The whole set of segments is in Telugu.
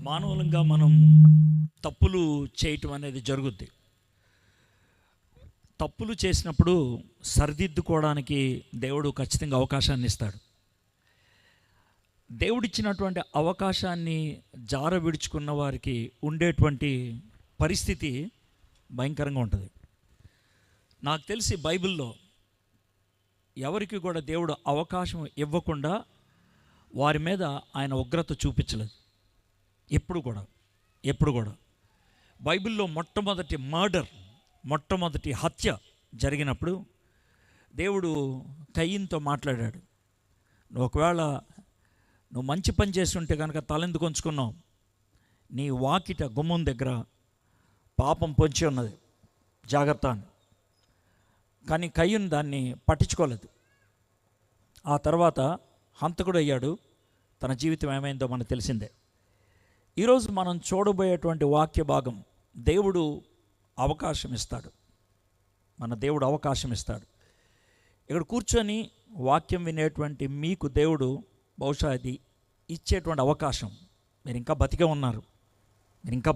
మానవులంగా మనం తప్పులు చేయటం అనేది జరుగుద్ది. తప్పులు చేసినప్పుడు సరిదిద్దుకోవడానికి దేవుడు ఖచ్చితంగా అవకాశాన్ని ఇస్తాడు. దేవుడిచ్చినటువంటి అవకాశాన్ని జార విడుచుకున్న వారికి ఉండేటువంటి పరిస్థితి భయంకరంగా ఉంటుంది. నాకు తెలిసి బైబిల్లో ఎవరికి కూడా దేవుడు అవకాశం ఇవ్వకుండా వారి మీద ఆయన ఉగ్రత చూపించలేదు. ఎప్పుడు కూడా బైబిల్లో మొట్టమొదటి హత్య జరిగినప్పుడు దేవుడు కయీనుతో మాట్లాడాడు. ఒకవేళ నువ్వు మంచి పని చేస్తుంటే కనుక తలెందుకు ఉంచుకున్నావు, నీ వాకిట గుమ్మం దగ్గర పాపం పొంచి ఉన్నది, జాగ్రత్త అని. కానీ కయీను దాన్ని పట్టించుకోలేదు. ఆ తర్వాత హంతకుడు అయ్యాడు. తన జీవితం ఏమైందో మనకు తెలిసిందే. ఈరోజు మనం చూడబోయేటువంటి వాక్య భాగం దేవుడు అవకాశం ఇస్తాడు. మన దేవుడు అవకాశం ఇస్తాడు. ఇక్కడ కూర్చొని వాక్యం వినేటువంటి మీకు దేవుడు బహుశా అది ఇచ్చేటువంటి అవకాశం. మీరు ఇంకా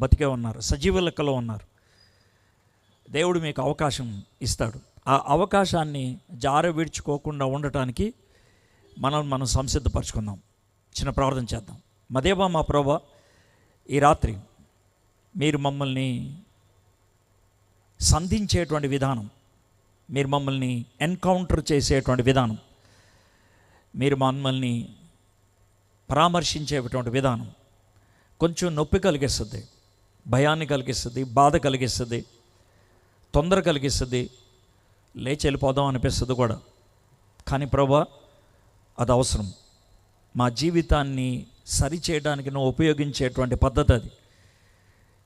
బతికే ఉన్నారు, సజీవ లెక్కలో ఉన్నారు. దేవుడు మీకు అవకాశం ఇస్తాడు. ఆ అవకాశాన్ని జార విడుచుకోకుండా ఉండటానికి మనం సంసిద్ధపరచుకుందాం. చిన్న ప్రార్థన చేద్దాం. మా దేవా, మా ప్రభువా, ఈ రాత్రి మీరు మమ్మల్ని సంధించేటువంటి విధానం, మీరు మమ్మల్ని ఎన్కౌంటర్ చేసేటువంటి విధానం, మీరు మమ్మల్ని పరామర్శించేటువంటి విధానం కొంచెం నొప్పి కలిగిస్తుంది, భయాన్ని కలిగిస్తుంది, బాధ కలిగిస్తుంది, తొందర కలిగిస్తుంది, లేచి వెళ్ళిపోదాం అనిపిస్తుంది కూడా. కానీ ప్రభువా, అది అవసరం. మా జీవితాన్ని సరిచేయడానికి నువ్వు ఉపయోగించేటువంటి పద్ధతి అది.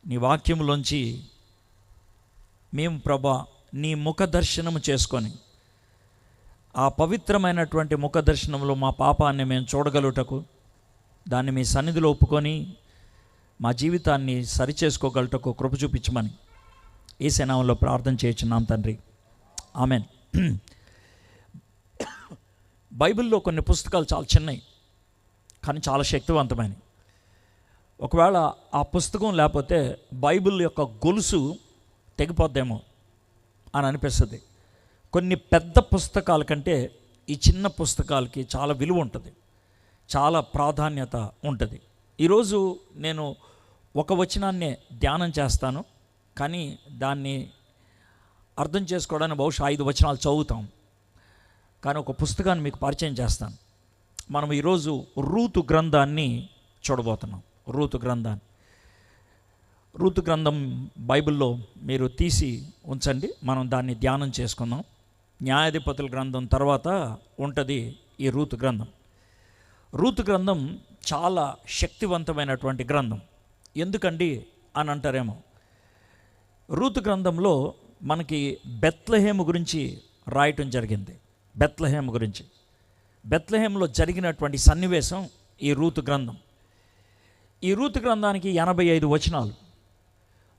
నీ వాక్యంలోంచి మేము ప్రభా నీ ముఖ దర్శనము చేసుకొని, ఆ పవిత్రమైనటువంటి ముఖ దర్శనంలో మా పాపాన్ని మేము చూడగలుగుటకు, దాన్ని మీ సన్నిధిలో ఒప్పుకొని మా జీవితాన్ని సరిచేసుకోగలుగుటకు కృప చూపించమని యేసు నామములో ప్రార్థన చేయుచున్నాం తండ్రి, ఆమెన్. బైబిల్లో కొన్ని పుస్తకాలు చాలా చిన్నవి కానీ చాలా శక్తివంతమైనవి. ఒకవేళ ఆ పుస్తకం లేకపోతే బైబిల్ యొక్క గొలుసు తెగిపోద్దేమో అని అనిపిస్తుంది. కొన్ని పెద్ద పుస్తకాల కంటే ఈ చిన్న పుస్తకాలకి చాలా విలువ ఉంటుంది, చాలా ప్రాధాన్యత ఉంటుంది. ఈరోజు నేను ఒక వచనాన్నే ధ్యానం చేస్తాను, కానీ దాన్ని అర్థం చేసుకోవడానికి బహుశా 5 వచనాలు చదువుతాం. కానీ ఒక పుస్తకాన్ని మీకు పరిచయం చేస్తాను. మనం ఈరోజు రూతు గ్రంథాన్ని చూడబోతున్నాం. రూతు గ్రంథం బైబిల్లో మీరు తీసి ఉంచండి, మనం దాన్ని ధ్యానం చేసుకుందాం. న్యాయాధిపతుల గ్రంథం తర్వాత ఉంటుంది ఈ రూతు గ్రంథం చాలా శక్తివంతమైనటువంటి గ్రంథం. ఎందుకండి అని అంటారేమో. రూతు గ్రంథంలో మనకి బెత్లెహేము గురించి రాయటం జరిగింది. బెత్లెహేములో జరిగినటువంటి సన్నివేశం ఈ రూతు గ్రంథం. ఈ రూతు గ్రంథానికి 85 వచనాలు.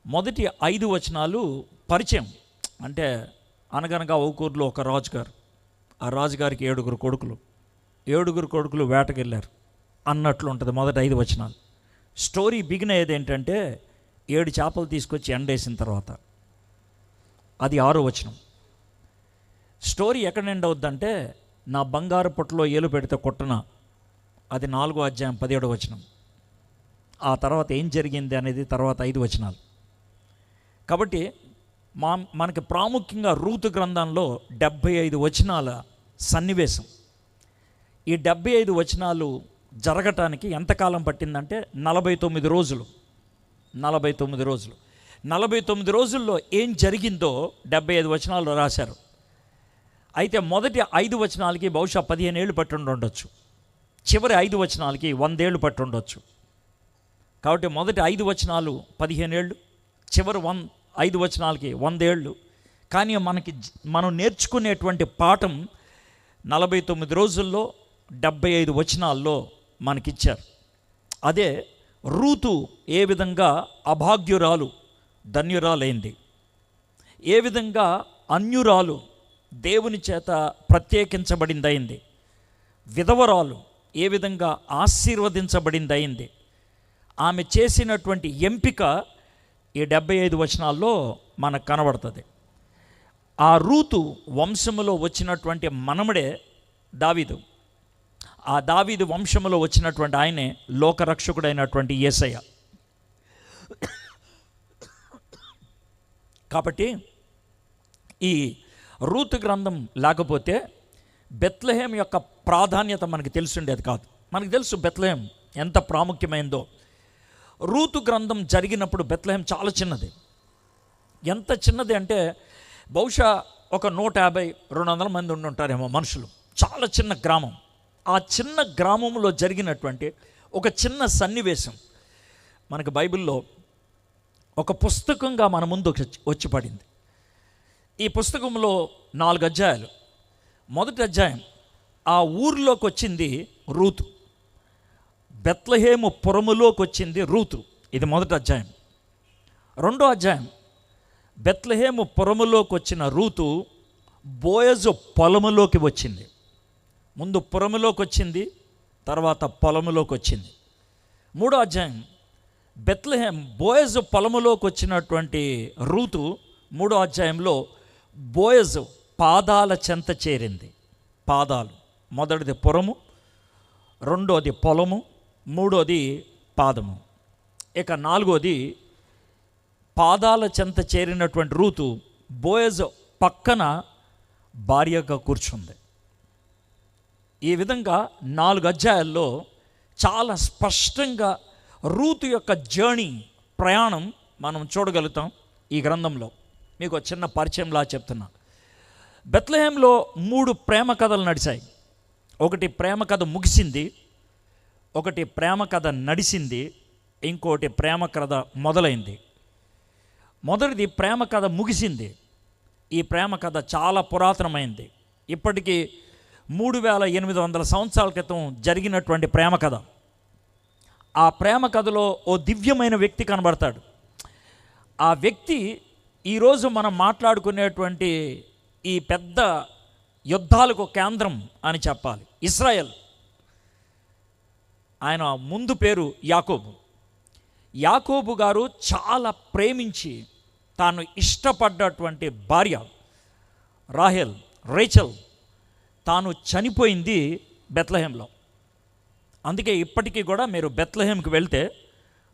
మొదటి 5 వచనాలు పరిచయం. అంటే అనగనగా ఒక ఊరిలో ఒక రాజుగారు, ఆ రాజుగారికి 7 కొడుకులు వేటకెళ్ళారు అన్నట్లు ఉంటుంది మొదటి 5 వచనాలు. స్టోరీ బిగిన్ అయ్యేది ఏంటంటే 7 చేపలు తీసుకొచ్చి ఎండేసిన తర్వాత, అది 6వ వచనం. స్టోరీ ఎక్కడ ఎండ్ అవుద్దంటే నా బంగారు పొట్టలో ఏలు పెడితే కొట్టన, అది 4వ అధ్యాయం 17వ వచనం. ఆ తర్వాత ఏం జరిగింది అనేది తర్వాత 5 వచనాలు. కాబట్టి మనకి ప్రాముఖ్యంగా రూతు గ్రంథంలో 75 వచనాల సన్నివేశం. ఈ 75 వచనాలు జరగటానికి ఎంతకాలం పట్టిందంటే 49 రోజులు. 49 రోజుల్లో ఏం జరిగిందో 75 వచనాలు రాశారు. అయితే మొదటి 5 వచనాలకి బహుశా 15 ఏళ్ళు పట్టి ఉండొచ్చు, చివరి 5 వచనాలకి 100 ఏళ్ళు పట్టి ఉండొచ్చు. కాబట్టి మొదటి 5 వచనాలు 15 ఏళ్ళు, చివరి 5 వచనాలకి 100 ఏళ్ళు. కానీ మనం నేర్చుకునేటువంటి పాఠం 49 రోజుల్లో 75 వచనాల్లో మనకిచ్చారు. అదే రూతు ఏ విధంగా అభాగ్యురాలు ధన్యురాలైంది, ఏ విధంగా అన్యురాలు దేవుని చేత ప్రత్యేకించబడిందయింది, విధవరాలు ఏ విధంగా ఆశీర్వదించబడిందయింది, ఆమె చేసినటువంటి ఎంపిక ఈ 75 వచనాల్లో మనకు కనబడుతుంది. ఆ రూతు వంశములో వచ్చినటువంటి మనమడే దావీదు. ఆ దావీదు వంశములో వచ్చినటువంటి ఆయనే లోకరక్షకుడైనటువంటి యేసయ్య. కాబట్టి ఈ రూతు గ్రంథం లేకపోతే బెత్లెహేం యొక్క ప్రాధాన్యత మనకు తెలిసిండేది కాదు. మనకు తెలుసు బెత్లెహేం ఎంత ప్రాముఖ్యమైందో. రూతు గ్రంథం జరిగినప్పుడు బెత్లెహేం చాలా చిన్నది. ఎంత చిన్నది అంటే బహుశా ఒక 150-200 మంది ఉండి ఉంటారేమో మనుషులు. చాలా చిన్న గ్రామం. ఆ చిన్న గ్రామంలో జరిగినటువంటి ఒక చిన్న సన్నివేశం మనకు బైబిల్లో ఒక పుస్తకంగా మన ముందు వచ్చి పడింది. ఈ పుస్తకంలో 4 అధ్యాయాలు. మొదటి అధ్యాయం ఆ ఊరిలోకి వచ్చింది రూతు. బెత్లెహేము పురములోకి వచ్చింది రూతు. ఇది మొదటి అధ్యాయం. రెండో అధ్యాయం బెత్లెహేము పురములోకి వచ్చిన రూతు బోయజు పొలములోకి వచ్చింది. ముందు పురములోకి వచ్చింది, తర్వాత పొలములోకి వచ్చింది. మూడో అధ్యాయం బెత్లెహేం బోయజు పొలములోకి వచ్చినటువంటి రూతు మూడో అధ్యాయంలో బోయజు పాదాల చెంత చేరింది. పాదాలు, మొదటిది పురము, రెండోది పొలము, మూడోది పాదము. ఇక నాలుగోది పాదాల చెంత చేరినటువంటి రూతు బోయజు పక్కన భార్యగా కూర్చుంది. ఈ విధంగా 4 అధ్యాయాల్లో చాలా స్పష్టంగా రూతు యొక్క జర్నీ, ప్రయాణం మనం చూడగలుగుతాం ఈ గ్రంథంలో. మీకు ఒక చిన్న పరిచయంలా చెప్తున్నా. బెత్లెహేంలో 3 ప్రేమ కథలు నడిచాయి. ఒకటి ప్రేమ కథ ముగిసింది, ఒకటి ప్రేమ కథ నడిచింది, ఇంకోటి ప్రేమ కథ మొదలైంది. మొదటిది ప్రేమ కథ ముగిసింది. ఈ ప్రేమ కథ చాలా పురాతనమైంది. ఇప్పటికీ 3800 సంవత్సరాల క్రితం జరిగినటువంటి ప్రేమ కథ. ఆ ప్రేమ కథలో ఓ దివ్యమైన వ్యక్తి కనబడతాడు. ఆ వ్యక్తి ఈరోజు మనం మాట్లాడుకునేటువంటి ఈ పెద్ద యుద్ధాలకు కేంద్రం అని చెప్పాలి, ఇశ్రాయేల్. ఆయన ముందు పేరు యాకోబు. యాకోబు గారు చాలా ప్రేమించి తాను ఇష్టపడ్డటువంటి భార్య రాహేల్, రేచల్, తాను చనిపోయింది బెత్లెహేంలో. అందుకే ఇప్పటికీ కూడా మీరు బెత్లెహేంకి వెళ్తే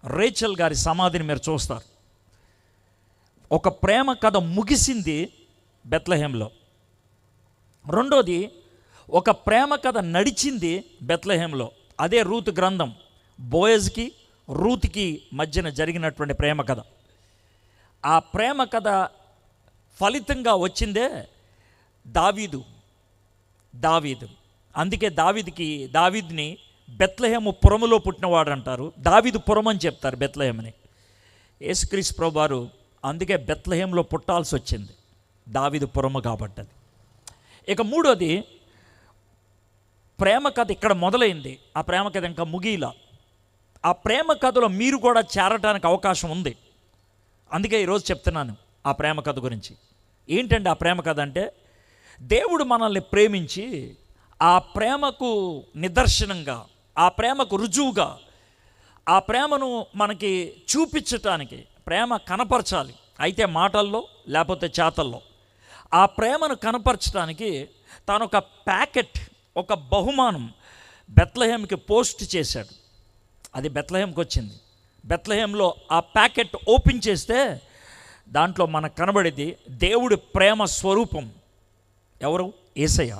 రేచల్ గారి సమాధిని మీరు చూస్తారు. ఒక ప్రేమ కథ ముగిసింది బెత్లెహేంలో. రెండోది ఒక ప్రేమ కథ నడిచింది బెత్లెహేంలో. అదే రూతు గ్రంథం. బోయజ్కి రూతుకి మధ్యన జరిగినటువంటి ప్రేమ కథ. ఆ ప్రేమ కథ ఫలితంగా వచ్చిందే దావీదు. అందుకే దావీదుని బెత్లెహేము పురములో పుట్టినవాడు అంటారు. దావీదు పురం అని చెప్తారు బెత్లెహేముని. యేసుక్రీస్తు ప్రభువారు అందుకే బెత్లెహేంలో పుట్టాల్సి వచ్చింది, దావీదు పురము కాబట్టది. ఇక మూడోది ప్రేమ కథ ఇక్కడ మొదలైంది. ఆ ప్రేమ కథ ఇంకా ముగిలా. ఆ ప్రేమ కథలో మీరు కూడా చేరటానికి అవకాశం ఉంది. అందుకే ఈరోజు చెప్తున్నాను ఆ ప్రేమ కథ గురించి. ఏంటంటే ఆ ప్రేమ కథ అంటే, దేవుడు మనల్ని ప్రేమించి ఆ ప్రేమకు నిదర్శనంగా, ఆ ప్రేమకు రుజువుగా, ఆ ప్రేమను మనకి చూపించటానికి, ప్రేమ కనపరచాలి, అయితే మాటల్లో లేకపోతే చేతల్లో. ఆ ప్రేమను కనపరచడానికి తాను ఒక ప్యాకెట్, ఒక బహుమానం బెత్లెహేంకి పోస్ట్ చేశాడు. అది బెత్లెహేంకి వచ్చింది. బెత్లెహేంలో ఆ ప్యాకెట్ ఓపెన్ చేస్తే దాంట్లో మనకు కనబడేది దేవుడి ప్రేమ స్వరూపం. ఎవరు? యేసయ్య.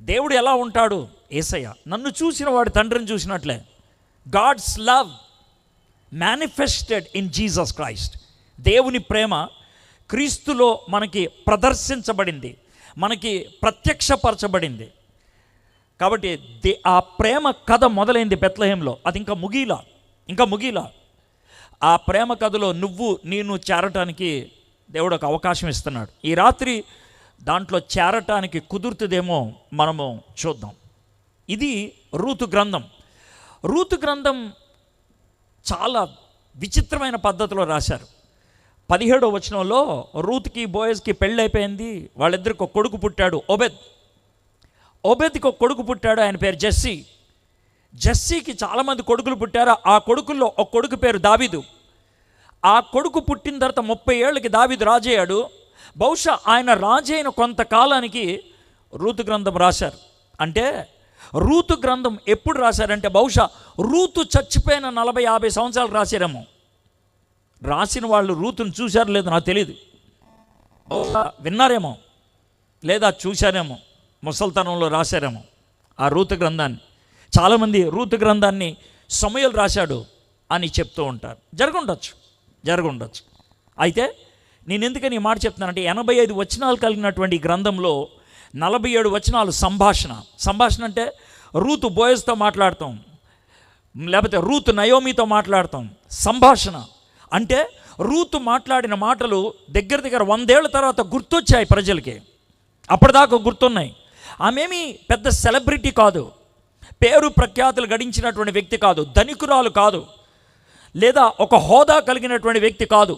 దేవుడు ఎలా ఉంటాడు? యేసయ్య. నన్ను చూసిన వాడు తండ్రిని చూసినట్లే. God's love manifested in Jesus Christ. దేవుని ప్రేమ క్రీస్తులో మనకి ప్రదర్శించబడింది, మనకి ప్రత్యక్షపరచబడింది. కాబట్టి ఆ ప్రేమ కథ మొదలైంది బెత్లెహేంలో. అది ఇంకా ముగిలా. ఆ ప్రేమ కథలో నేను చేరటానికి దేవుడు ఒక అవకాశం ఇస్తున్నాడు. ఈ రాత్రి దాంట్లో చేరటానికి కుదురుతుందేమో మనము చూద్దాం. ఇది రూతు గ్రంథం. రూతు గ్రంథం చాలా విచిత్రమైన పద్ధతిలో రాశారు. 17వ వచనంలో రూతుకి బోయజ్కి పెళ్ళైపోయింది. వాళ్ళిద్దరికి ఒక కొడుకు పుట్టాడు, ఓబెద్కి ఒక కొడుకు పుట్టాడు. ఆయన పేరు జెస్సీ. జెస్సీకి చాలామంది కొడుకులు పుట్టారు. ఆ కొడుకుల్లో ఒక కొడుకు పేరు దావీదు. ఆ కొడుకు పుట్టిన తర్వాత 30 ఏళ్ళకి దావీదు రాజయ్యాడు. బహుశా ఆయన రాజైన కొంతకాలానికి రూతు గ్రంథం రాశారు. అంటే రూతు గ్రంథం ఎప్పుడు రాశారంటే బహుశా రూతు చచ్చిపోయిన 40-50 సంవత్సరాలు రాశారేమో. రాసిన వాళ్ళు రూతుని చూశారు లేదో నాకు తెలియదు, విన్నారేమో లేదా చూశారేమో, ముసల్తనంలో రాశారేమో ఆ రూతు గ్రంథాన్ని. చాలామంది రూతు గ్రంథాన్ని సమూయేలు రాశాడు అని చెప్తూ ఉంటారు. జరగుండొచ్చు. అయితే నేను ఎందుకని ఈ మాట చెప్తున్నానంటే 85 వచనాలు కలిగినటువంటి ఈ గ్రంథంలో 47 వచనాలు సంభాషణ అంటే రూతు బోయజ్తో మాట్లాడతాం, లేకపోతే రూతు నయోమితో మాట్లాడతాం. సంభాషణ అంటే రూతు మాట్లాడిన మాటలు దగ్గర 100 ఏళ్ల తర్వాత గుర్తొచ్చాయి ప్రజలకి, అప్పటిదాకా గుర్తున్నాయి. ఆమెమి పెద్ద సెలబ్రిటీ కాదు, పేరు ప్రఖ్యాతులు గడించినటువంటి వ్యక్తి కాదు, ధనికురాలు కాదు, లేదా ఒక హోదా కలిగినటువంటి వ్యక్తి కాదు,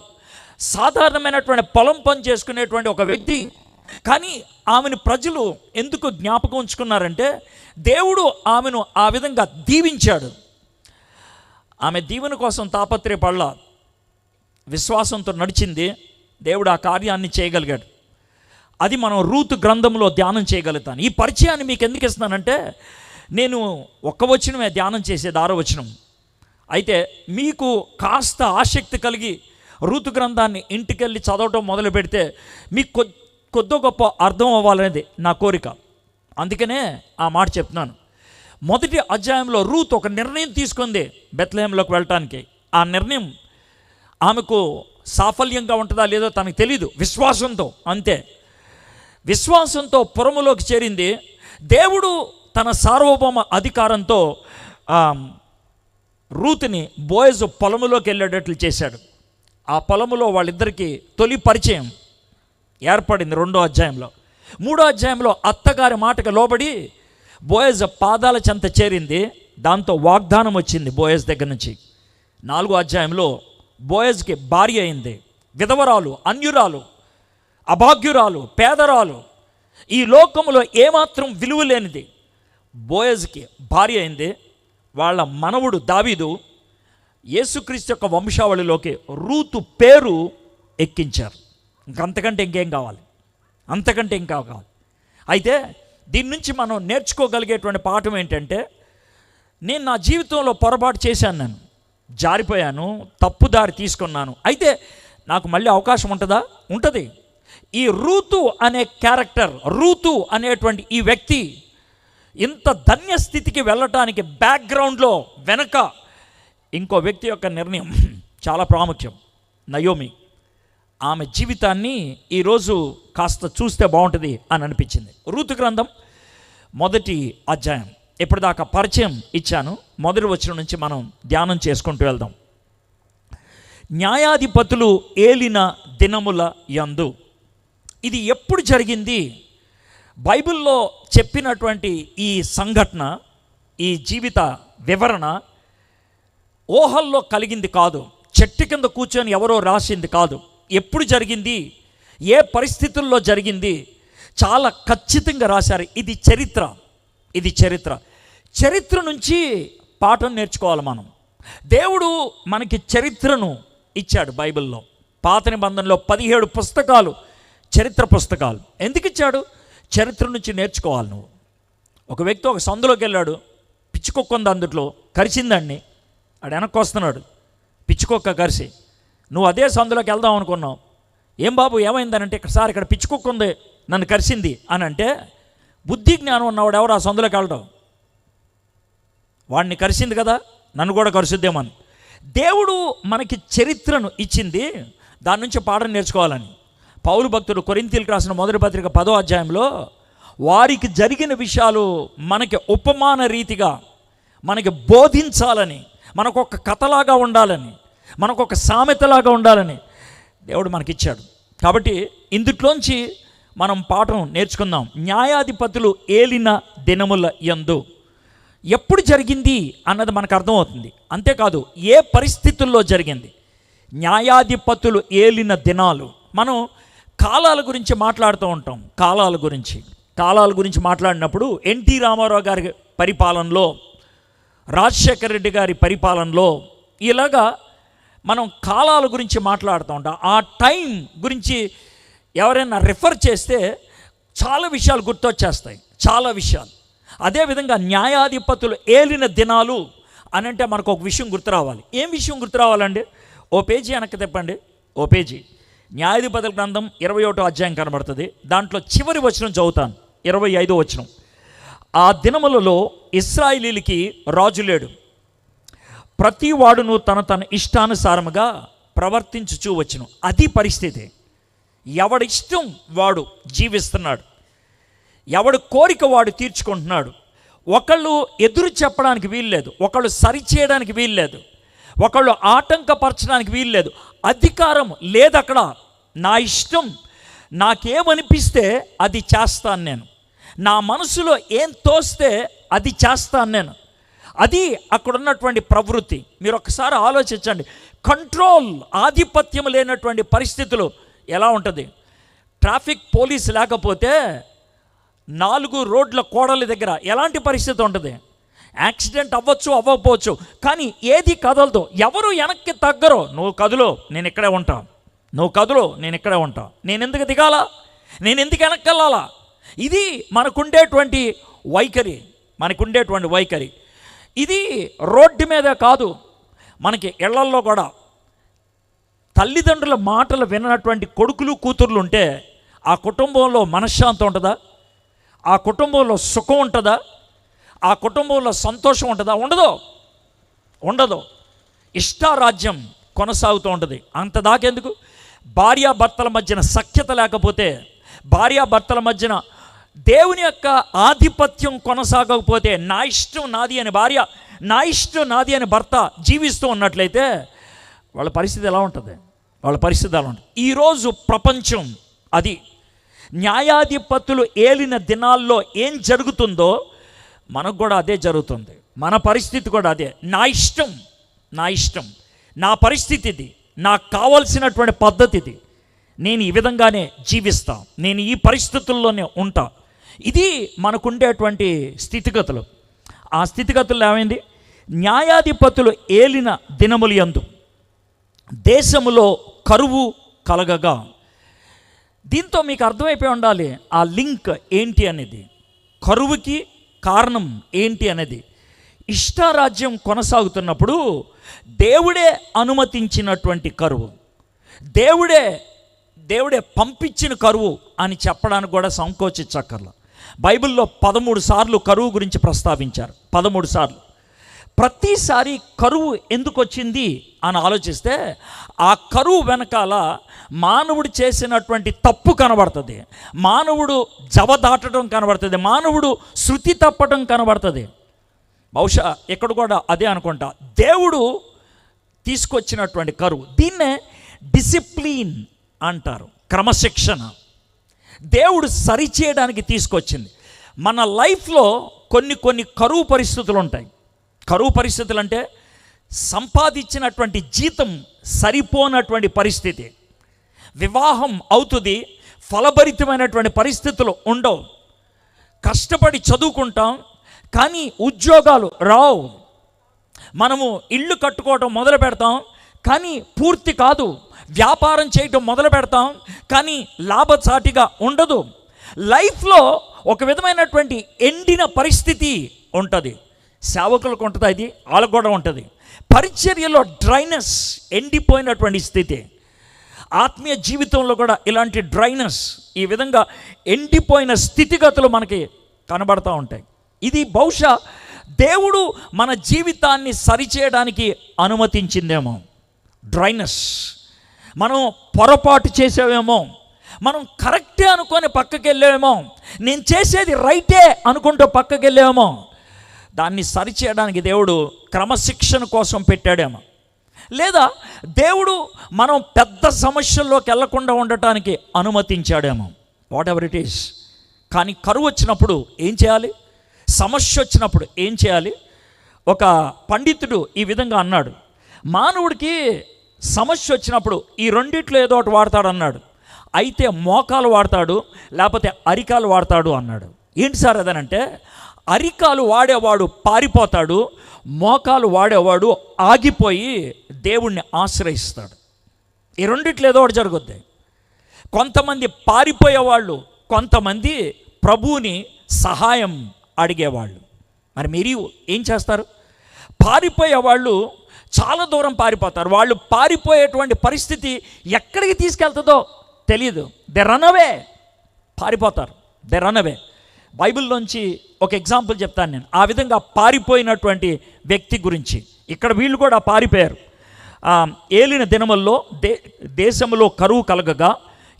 సాధారణమైనటువంటి పొలం పని చేసుకునేటువంటి ఒక వ్యక్తి. కానీ ఆమెను ప్రజలు ఎందుకు జ్ఞాపకం ఉంచుకున్నారంటే దేవుడు ఆమెను ఆ విధంగా దీవించాడు. ఆమె దీవెన కోసం తాపత్రయపడల, విశ్వాసంతో నడిచింది, దేవుడు ఆ కార్యాన్ని చేయగలిగాడు. అది మనం రూతు గ్రంథంలో ధ్యానం చేయగలుగుతాను. ఈ పరిచయాన్ని మీకు ఎందుకు ఇస్తున్నానంటే నేను ఒక్క వచనమే ధ్యానం చేసేది 6వ వచనం. అయితే మీకు కాస్త ఆసక్తి కలిగి రూతు గ్రంథాన్ని ఇంటికెళ్ళి చదవటం మొదలు పెడితే మీకు కొద్ది గొప్ప అర్థం అవ్వాలనేది నా కోరిక. అందుకనే ఆ మాట చెప్తున్నాను. మొదటి అధ్యాయంలో రూతు ఒక నిర్ణయం తీసుకుంది బెత్లెహేంలోకి వెళ్ళటానికి. ఆ నిర్ణయం ఆమెకు సాఫల్యంగా ఉంటుందా లేదో తనకు తెలీదు. విశ్వాసంతో, అంతే, విశ్వాసంతో పురములోకి చేరింది. దేవుడు తన సార్వభౌమ అధికారంతో రూతుని బోయజు పొలములోకి వెళ్ళేటట్లు చేశాడు. ఆ పొలములో వాళ్ళిద్దరికీ తొలి పరిచయం ఏర్పడింది 2వ అధ్యాయంలో. 3వ అధ్యాయంలో అత్తగారి మాటకు లోబడి బోయజ్ పాదాల చెంత చేరింది. దాంతో వాగ్దానం వచ్చింది బోయజ్ దగ్గర నుంచి. 4వ అధ్యాయంలో బోయజ్కి భార్య అయింది. విధవరాలు, అన్యురాలు, అభాగ్యురాలు, పేదరాలు, ఈ లోకములో ఏమాత్రం విలువ లేనిది బోయజ్కి భార్య అయింది. వాళ్ళ మనవుడు దావీదు యేసుక్రీస్తు యొక్క వంశావళిలోకి రూతు పేరు ఎక్కించారు. ఇంకంతకంటే ఇంకేం కావాలి? అయితే దీని నుంచి మనం నేర్చుకోగలిగేటువంటి పాఠం ఏంటంటే, నేను నా జీవితంలో పొరపాటు చేశాను, నేను జారిపోయాను, తప్పుదారి తీసుకున్నాను. అయితే నాకు మళ్ళీ అవకాశం ఉంటుందా? ఉంటుంది. ఈ రూతు అనే క్యారెక్టర్, రూతు అనేటువంటి ఈ వ్యక్తి ఇంత ధన్య స్థితికి వెళ్ళటానికి బ్యాక్గ్రౌండ్లో వెనక ఇంకో వ్యక్తి యొక్క నిర్ణయం చాలా ప్రాముఖ్యం. నయోమి. ఆమె జీవితాన్ని ఈరోజు కాస్త చూస్తే బాగుంటుంది అని అనిపించింది. రూతు గ్రంథం 1వ అధ్యాయం. ఇప్పటిదాకా పరిచయం ఇచ్చాను. 1వ వచనం నుంచి మనం ధ్యానం చేసుకుంటూ వెళ్దాం. న్యాయాధిపతులు ఏలిన దినముల యందు. ఇది ఎప్పుడు జరిగింది? బైబిల్లో చెప్పినటువంటి ఈ సంఘటన, ఈ జీవిత వివరణ ఊహల్లో కలిగింది కాదు, చెట్టు కింద కూర్చొని ఎవరో రాసింది కాదు. ఎప్పుడు జరిగింది, ఏ పరిస్థితుల్లో జరిగింది, చాలా ఖచ్చితంగా రాశారు. ఇది చరిత్ర నుంచి పాఠం నేర్చుకోవాలి మనం. దేవుడు మనకి చరిత్రను ఇచ్చాడు. బైబిల్లో పాత నిబంధనలో 17 పుస్తకాలు చరిత్ర పుస్తకాలు. ఎందుకు ఇచ్చాడు? చరిత్ర నుంచి నేర్చుకోవాలి నువ్వు. ఒక వ్యక్తి ఒక సందులోకి వెళ్ళాడు, పిచ్చికొక్క ఉంది, అందుట్లో కరిచిందండి, ఆడు వెనక్కి వస్తున్నాడు, పిచ్చికొక్క కరిసి. నువ్వు అదే సందులోకి వెళ్దాం అనుకున్నావు. ఏం బాబు ఏమైందనంటే, ఇక్కడ పిచ్చికొక్క ఉంది, నన్ను కరిసింది అని అంటే, బుద్ధి జ్ఞానం ఉన్నవాడు ఎవరు ఆ సందులోకి వెళ్ళడం? వాడిని కరిసింది కదా, నన్ను కూడా కరుసుద్దేమని. దేవుడు మనకి చరిత్రను ఇచ్చింది, దాని నుంచి పాఠం నేర్చుకోవాలని. పౌలు భక్తుడు కొరింథీయులకు రాసిన 1వ పత్రిక 10వ అధ్యాయంలో వారికి జరిగిన విషయాలు మనకి ఉపమాన రీతిగా మనకి బోధించాలని, మనకొక కథలాగా ఉండాలని, మనకొక సామెతలాగా ఉండాలని దేవుడు మనకిచ్చాడు. కాబట్టి ఇందుట్లోంచి మనం పాఠం నేర్చుకుందాం. న్యాయాధిపతులు ఏలిన దినముల యందు ఎప్పుడు జరిగింది అన్నది మనకు అర్థమవుతుంది. అంతేకాదు ఏ పరిస్థితుల్లో జరిగింది. న్యాయాధిపతులు ఏలిన దినాలు. మనం కాలాల గురించి మాట్లాడుతూ ఉంటాం. కాలాల గురించి మాట్లాడినప్పుడు ఎన్టీ రామారావు గారి పరిపాలనలో రాజశేఖర రెడ్డి గారి పరిపాలనలో ఇలాగా మనం కాలాల గురించి మాట్లాడుతూ ఉంటాం. ఆ టైం గురించి ఎవరైనా రిఫర్ చేస్తే చాలా విషయాలు గుర్తొచ్చేస్తాయి, చాలా విషయాలు. అదేవిధంగా న్యాయాధిపతులు ఏలిన దినాలు అని అంటే మనకు ఒక విషయం గుర్తు రావాలి. ఏం విషయం గుర్తు రావాలండి? ఓ పేజీ వెనక్కి తిప్పండి, ఓ పేజీ. న్యాయాధిపతుల గ్రంథం 21వ అధ్యాయం కనబడుతుంది. దాంట్లో చివరి వచనం చదువుతాను, 25వ వచనం. ఆ దినములలో ఇశ్రాయేలీలకి రాజు లేడు, ప్రతి వాడును తన ఇష్టానుసారముగా ప్రవర్తించుచూ వచ్చును. అది పరిస్థితి. ఎవడి ఇష్టం వాడు జీవిస్తున్నాడు, ఎవడు కోరిక వాడు తీర్చుకుంటున్నాడు. ఒకళ్ళు ఎదురు చెప్పడానికి వీల్లేదు, ఒకళ్ళు సరిచేయడానికి వీల్లేదు, ఒకళ్ళు ఆటంకపరచడానికి వీల్లేదు. అధికారం లేదు అక్కడ. నా ఇష్టం, నాకేమనిపిస్తే అది చేస్తాను నేను, నా మనసులో ఏం తోస్తే అది చేస్తాను నేను. అది అక్కడ ఉన్నటువంటి ప్రవృత్తి. మీరు ఒకసారి ఆలోచించండి. కంట్రోల్, ఆధిపత్యం లేనటువంటి పరిస్థితులు ఎలా ఉంటుంది? ట్రాఫిక్ పోలీస్ లేకపోతే 4 రోడ్ల కోడలి దగ్గర ఎలాంటి పరిస్థితి ఉంటుంది? యాక్సిడెంట్ అవ్వచ్చు, అవ్వకపోవచ్చు, కానీ ఏది కదలదు, ఎవరు వెనక్కి తగ్గరు. నువ్వు కదులు, నేను ఇక్కడే ఉంటా, నువ్వు కదులు, నేను ఇక్కడే ఉంటా, నేను ఎందుకు దిగాలా, నేను ఎందుకు వెనక్కి వెళ్ళాలా? ఇది మనకుండేటువంటి వైఖరి. ఇది రోడ్డు మీద కాదు, మనకి ఇళ్లల్లో కూడా తల్లిదండ్రుల మాటలు వినటువంటి కొడుకులు కూతుర్లు ఉంటే ఆ కుటుంబంలో మనశ్శాంతి ఉంటుందా? ఆ కుటుంబంలో సుఖం ఉంటుందా? ఆ కుటుంబంలో సంతోషం ఉంటుందా? ఉండదు. ఇష్టారాజ్యం కొనసాగుతూ ఉంటుంది. అంత దాకెందుకు? భార్యాభర్తల మధ్యన సఖ్యత లేకపోతే, భార్యాభర్తల మధ్యన దేవుని యొక్క ఆధిపత్యం కొనసాగకపోతే, నా ఇష్టం నాది అని భార్య, నా ఇష్టం నాది అని భర్త జీవిస్తూ ఉన్నట్లయితే వాళ్ళ పరిస్థితి ఎలా ఉంటుంది? ఈరోజు ప్రపంచం అది. న్యాయాధిపతులు ఏలిన దినాల్లో ఏం జరుగుతుందో మనకు కూడా అదే జరుగుతుంది. మన పరిస్థితి కూడా అదే. నా ఇష్టం, నా పరిస్థితి ఇది, నాకు కావాల్సినటువంటి పద్ధతి ఇది, నేను ఈ విధంగానే జీవిస్తా, నేను ఈ పరిస్థితుల్లోనే ఉంటా. ఇది మనకుండేటువంటి స్థితిగతులు. ఆ స్థితిగతుల్లో ఏమైంది? న్యాయాధిపతులు ఏలిన దినములు యందు దేశములో కరువు కలగగా. దీంతో మీకు అర్థమైపోయి ఉండాలి ఆ లింక్ ఏంటి అనేది, కరువుకి కారణం ఏంటి అనేది. ఇష్టారాజ్యం కొనసాగుతున్నప్పుడు దేవుడే అనుమతించినటువంటి కరువు, దేవుడే పంపించిన కరువు అని చెప్పడానికి కూడా సంకోచించక్కర్లా. బైబిల్లో 13 సార్లు కరువు గురించి ప్రస్తావించారు, 13 సార్లు. ప్రతిసారి కరువు ఎందుకు వచ్చింది అని ఆలోచిస్తే ఆ కరువు వెనకాల మానవుడు చేసినటువంటి తప్పు కనబడుతుంది, మానవుడు జవదాటడం కనబడుతుంది, మానవుడు శృతి తప్పడం కనబడుతుంది. బహుశా ఇక్కడ కూడా అదే అనుకుంటా, దేవుడు తీసుకొచ్చినటువంటి కరువు. దీన్నే డిసిప్లిన్ అంటారు, క్రమశిక్షణ. దేవుడు సరిచేయడానికి తీసుకొచ్చింది. మన లైఫ్లో కొన్ని కరువు పరిస్థితులు ఉంటాయి. కరువు పరిస్థితులు అంటే సంపాదించినటువంటి జీతం సరిపోనటువంటి పరిస్థితి. వివాహం అవుతుంది, ఫలభరితమైనటువంటి పరిస్థితులు ఉండవు. కష్టపడి చదువుకుంటాం కానీ ఉద్యోగాలు రావు. మనము ఇల్లు కట్టుకోవడం మొదలు పెడతాం కానీ పూర్తి కాదు. వ్యాపారం చేయటం మొదలు పెడతాం కానీ లాభసాటిగా ఉండదు. లైఫ్లో ఒక విధమైనటువంటి ఎండిన పరిస్థితి ఉంటుంది. సేవకులకు ఉంటుంది, ఇది వాళ్ళకు కూడా ఉంటుంది. పరిచర్యలో డ్రైనెస్, ఎండిపోయినటువంటి స్థితి. ఆత్మీయ జీవితంలో కూడా ఇలాంటి డ్రైనెస్, ఈ విధంగా ఎండిపోయిన స్థితిగతులు మనకి కనబడుతూ ఉంటాయి. ఇది బహుశా దేవుడు మన జీవితాన్ని సరిచేయడానికి అనుమతించిందేమో. డ్రైనెస్, మనం పొరపాటు చేసావేమో, మనం కరెక్టే అనుకొని పక్కకి వెళ్ళామేమో, నేను చేసేది రైటే అనుకుంటూ పక్కకి వెళ్ళామేమో. దాన్ని సరిచేయడానికి దేవుడు క్రమశిక్షణ కోసం పెట్టాడేమో, లేదా దేవుడు మనం పెద్ద సమస్యల్లోకి వెళ్లకుండా ఉండటానికి అనుమతించాడేమో. Whatever it is. కానీ కరువు వచ్చినప్పుడు ఏం చేయాలి? సమస్య వచ్చినప్పుడు ఏం చేయాలి? ఒక పండితుడు ఈ విధంగా అన్నాడు, మానవుడికి సమస్య వచ్చినప్పుడు ఈ రెండిట్లో ఏదో ఒకటి వాడతాడు అన్నాడు. అయితే మోకాలు వాడతాడు, లేకపోతే అరికాలు వాడతాడు అన్నాడు. ఏంటి సార్ అదనంటే, అరికాలు వాడేవాడు పారిపోతాడు, మోకాలు వాడేవాడు ఆగిపోయి దేవుణ్ణి ఆశ్రయిస్తాడు. ఈ రెండిట్లో ఏదో ఒకటి జరుగుద్ది. కొంతమంది పారిపోయేవాళ్ళు, కొంతమంది ప్రభువుని సహాయం అడిగేవాళ్ళు. మరి మీరు ఏం చేస్తారు? పారిపోయేవాళ్ళు చాలా దూరం పారిపోతారు. వాళ్ళు పారిపోయేటువంటి పరిస్థితి ఎక్కడికి తీసుకెళ్తుందో తెలియదు. దే రన్ అవే, పారిపోతారు. They run away. బైబిల్లోంచి ఒక ఎగ్జాంపుల్ చెప్తాను నేను, ఆ విధంగా పారిపోయినటువంటి వ్యక్తి గురించి. ఇక్కడ వీళ్ళు కూడా పారిపోయారు. ఏలిన దినముల్లో దేశంలో కరువు కలగగా